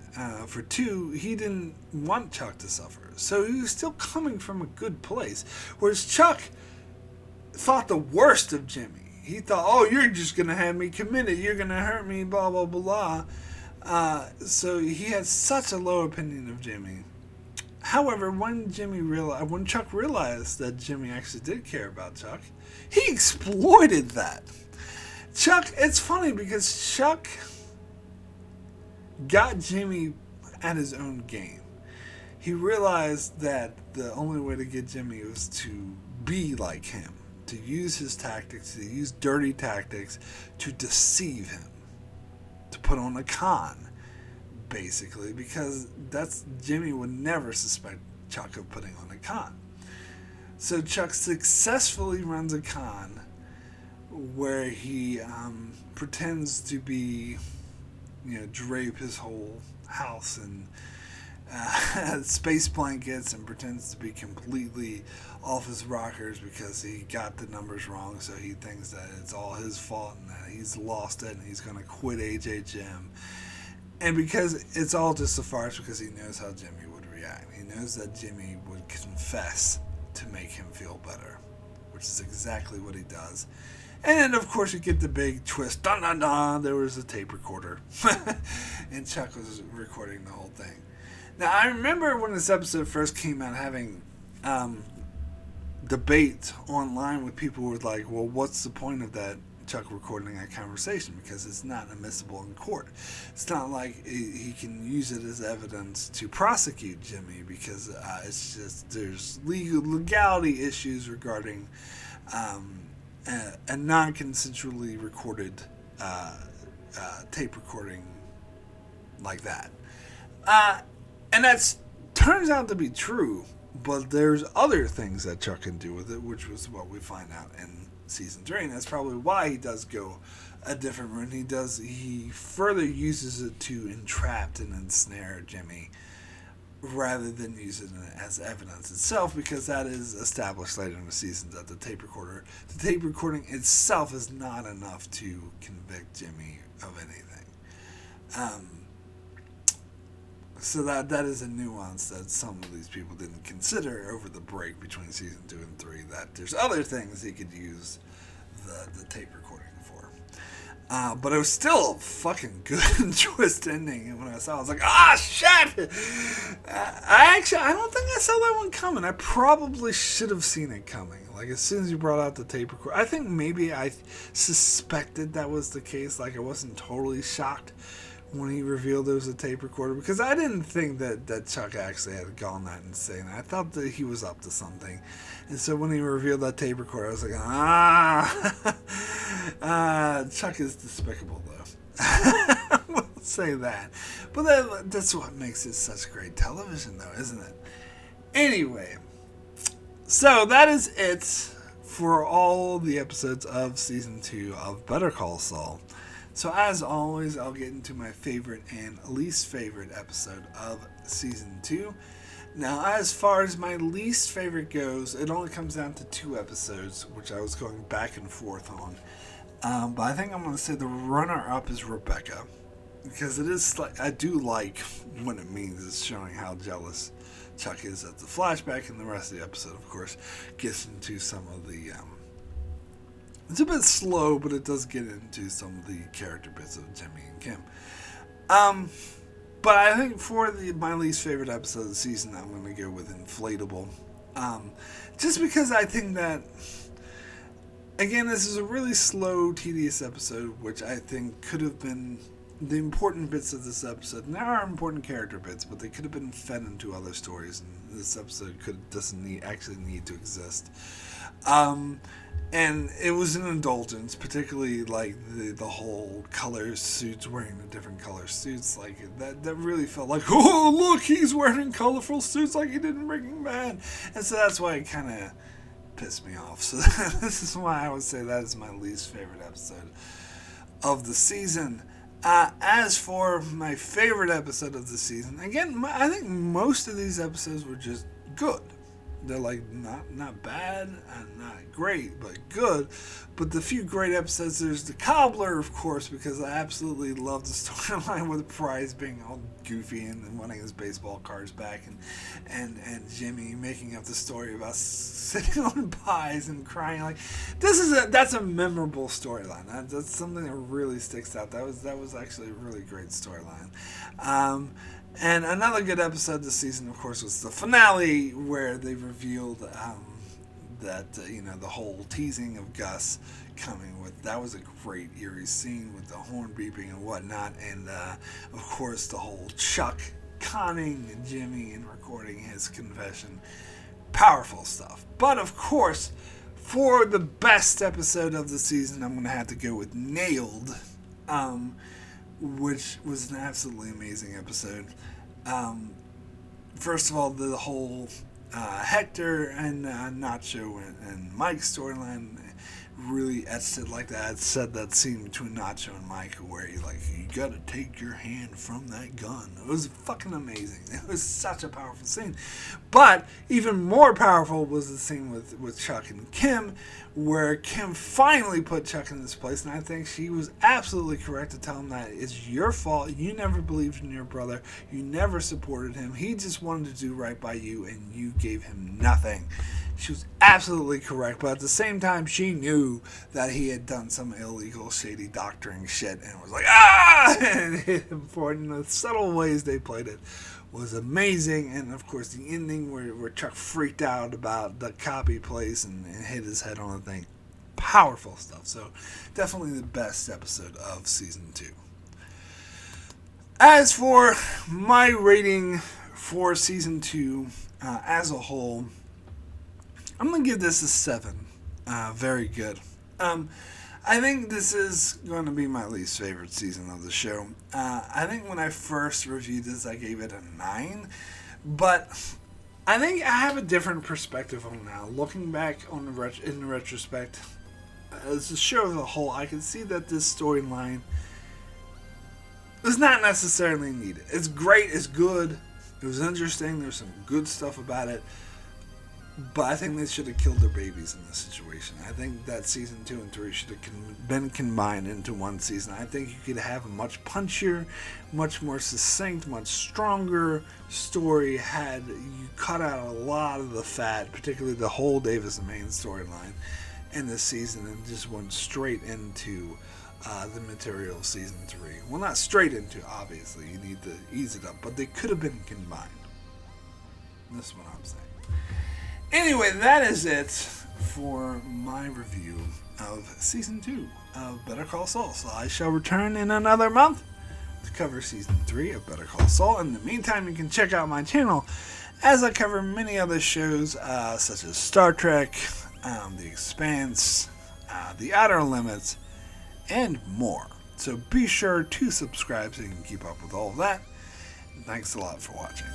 for two, he didn't want Chuck to suffer. So he was still coming from a good place. Whereas Chuck thought the worst of Jimmy. He thought, oh, you're just going to have me committed. You're going to hurt me, blah, blah, blah. So he had such a low opinion of Jimmy. However, when Chuck realized that Jimmy actually did care about Chuck, he exploited that. Chuck, it's funny because Chuck got Jimmy at his own game. He realized that the only way to get Jimmy was to be like him, to use his tactics, to use dirty tactics to deceive him, to put on a con, basically, because Jimmy would never suspect Chuck of putting on a con. So Chuck successfully runs a con where he pretends to be, drape his whole house in space blankets and pretends to be completely off his rockers because he got the numbers wrong, so he thinks that it's all his fault and that he's lost it and he's going to quit HHM. And because it's all just a farce, because he knows how Jimmy would react. He knows that Jimmy would confess to make him feel better, which is exactly what he does. And then, of course, you get the big twist. Dun, dun, dun, there was a tape recorder. And Chuck was recording the whole thing. Now, I remember when this episode first came out having debate online with people who were like, well, what's the point of that Chuck recording that conversation? Because it's not admissible in court. It's not like he can use it as evidence to prosecute Jimmy because it's just there's legality issues regarding a non-consensually recorded tape recording like that. And that turns out to be true, but there's other things that Chuck can do with it, which was what we find out in season 3, and that's probably why he does go a different route. He further uses it to entrap and ensnare Jimmy rather than use it as evidence itself, because that is established later in the seasons that the tape recording itself is not enough to convict Jimmy of anything. So that is a nuance that some of these people didn't consider over the break between season 2 and 3, that there's other things he could use the tape recording for. But it was still a fucking good twist ending. And when I saw it, I was like, shit! I don't think I saw that one coming. I probably should have seen it coming. Like, as soon as you brought out the tape recorder, I think maybe I suspected that was the case. Like, I wasn't totally shocked when he revealed it was a tape recorder, because I didn't think that Chuck actually had gone that insane. I thought that he was up to something. And so when he revealed that tape recorder, I was like, Chuck is despicable, though. I will say that. But that's what makes it such great television, though, isn't it? Anyway, so that is it for all the episodes of season 2 of Better Call Saul. So as always, I'll get into my favorite and least favorite episode of season 2. Now, as far as my least favorite goes, it only comes down to 2 episodes, which I was going back and forth on. But I think I'm going to say the runner-up is Rebecca, because it is. I do like what it means. It's showing how jealous Chuck is at the flashback, and the rest of the episode, of course, gets into some of the. It's a bit slow, but it does get into some of the character bits of Jimmy and Kim. But I think for my least favorite episode of the season, I'm going to go with Inflatable. Just because I think that, again, this is a really slow, tedious episode, which I think could have been the important bits of this episode. And there are important character bits, but they could have been fed into other stories, and this episode doesn't actually need to exist. And it was an indulgence, particularly like the whole color suits, wearing the different color suits. Like that really felt like, oh, look, he's wearing colorful suits like he did in Breaking Bad. And so that's why it kind of pissed me off. So this is why I would say that is my least favorite episode of the season. As for my favorite episode of the season, again, I think most of these episodes were just good. They're like not bad and not great, but good. But the few great episodes, there's the Cobbler, of course, because I absolutely love the storyline with Price being all goofy and wanting his baseball cards back, and Jimmy making up the story about sitting on pies and crying. Like that's a memorable storyline. That's something that really sticks out. That was actually a really great storyline. And another good episode this season, of course, was the finale, where they revealed that the whole teasing of Gus coming with. That was a great eerie scene with the horn beeping and whatnot, and of course the whole Chuck conning Jimmy and recording his confession. Powerful stuff. But of course, for the best episode of the season, I'm going to have to go with Nailed. Which was an absolutely amazing episode. First of all, the whole Hector and Nacho and Mike's storyline really etched it like that. It said that scene between Nacho and Mike where you gotta take your hand from that gun. It was fucking amazing. It was such a powerful scene. But even more powerful was the scene with Chuck and Kim, where Kim finally put Chuck in this place, and I think she was absolutely correct to tell him that it's your fault. You never believed in your brother. You never supported him. He just wanted to do right by you, and you gave him nothing. She was absolutely correct, but at the same time, she knew that he had done some illegal, shady doctoring shit, and was like, ah! And hit him for it. And the subtle ways they played it was amazing. And of course, the ending where Chuck freaked out about the copy place and hit his head on the thing. Powerful stuff. So, definitely the best episode of season 2. As for my rating for season 2 as a whole, I'm going to give this a 7. Very good. I think this is going to be my least favorite season of the show. I think when I first reviewed this, I gave it a 9. But I think I have a different perspective on it now. Looking back on in retrospect, as a show as a whole, I can see that this storyline is not necessarily needed. It's great. It's good. It was interesting. There's some good stuff about it. But I think they should have killed their babies in this situation. I think that season 2 and 3 should have been combined into one season. I think you could have a much punchier, much more succinct, much stronger story had you cut out a lot of the fat, particularly the whole Davis and Maine storyline in this season, and just went straight into the material of season 3. Well, not straight into, obviously. You need to ease it up. But they could have been combined. That's what I'm saying. Anyway, that is it for my review of Season 2 of Better Call Saul. So I shall return in another month to cover Season 3 of Better Call Saul. In the meantime, you can check out my channel as I cover many other shows such as Star Trek, The Expanse, The Outer Limits, and more. So be sure to subscribe so you can keep up with all of that. Thanks a lot for watching.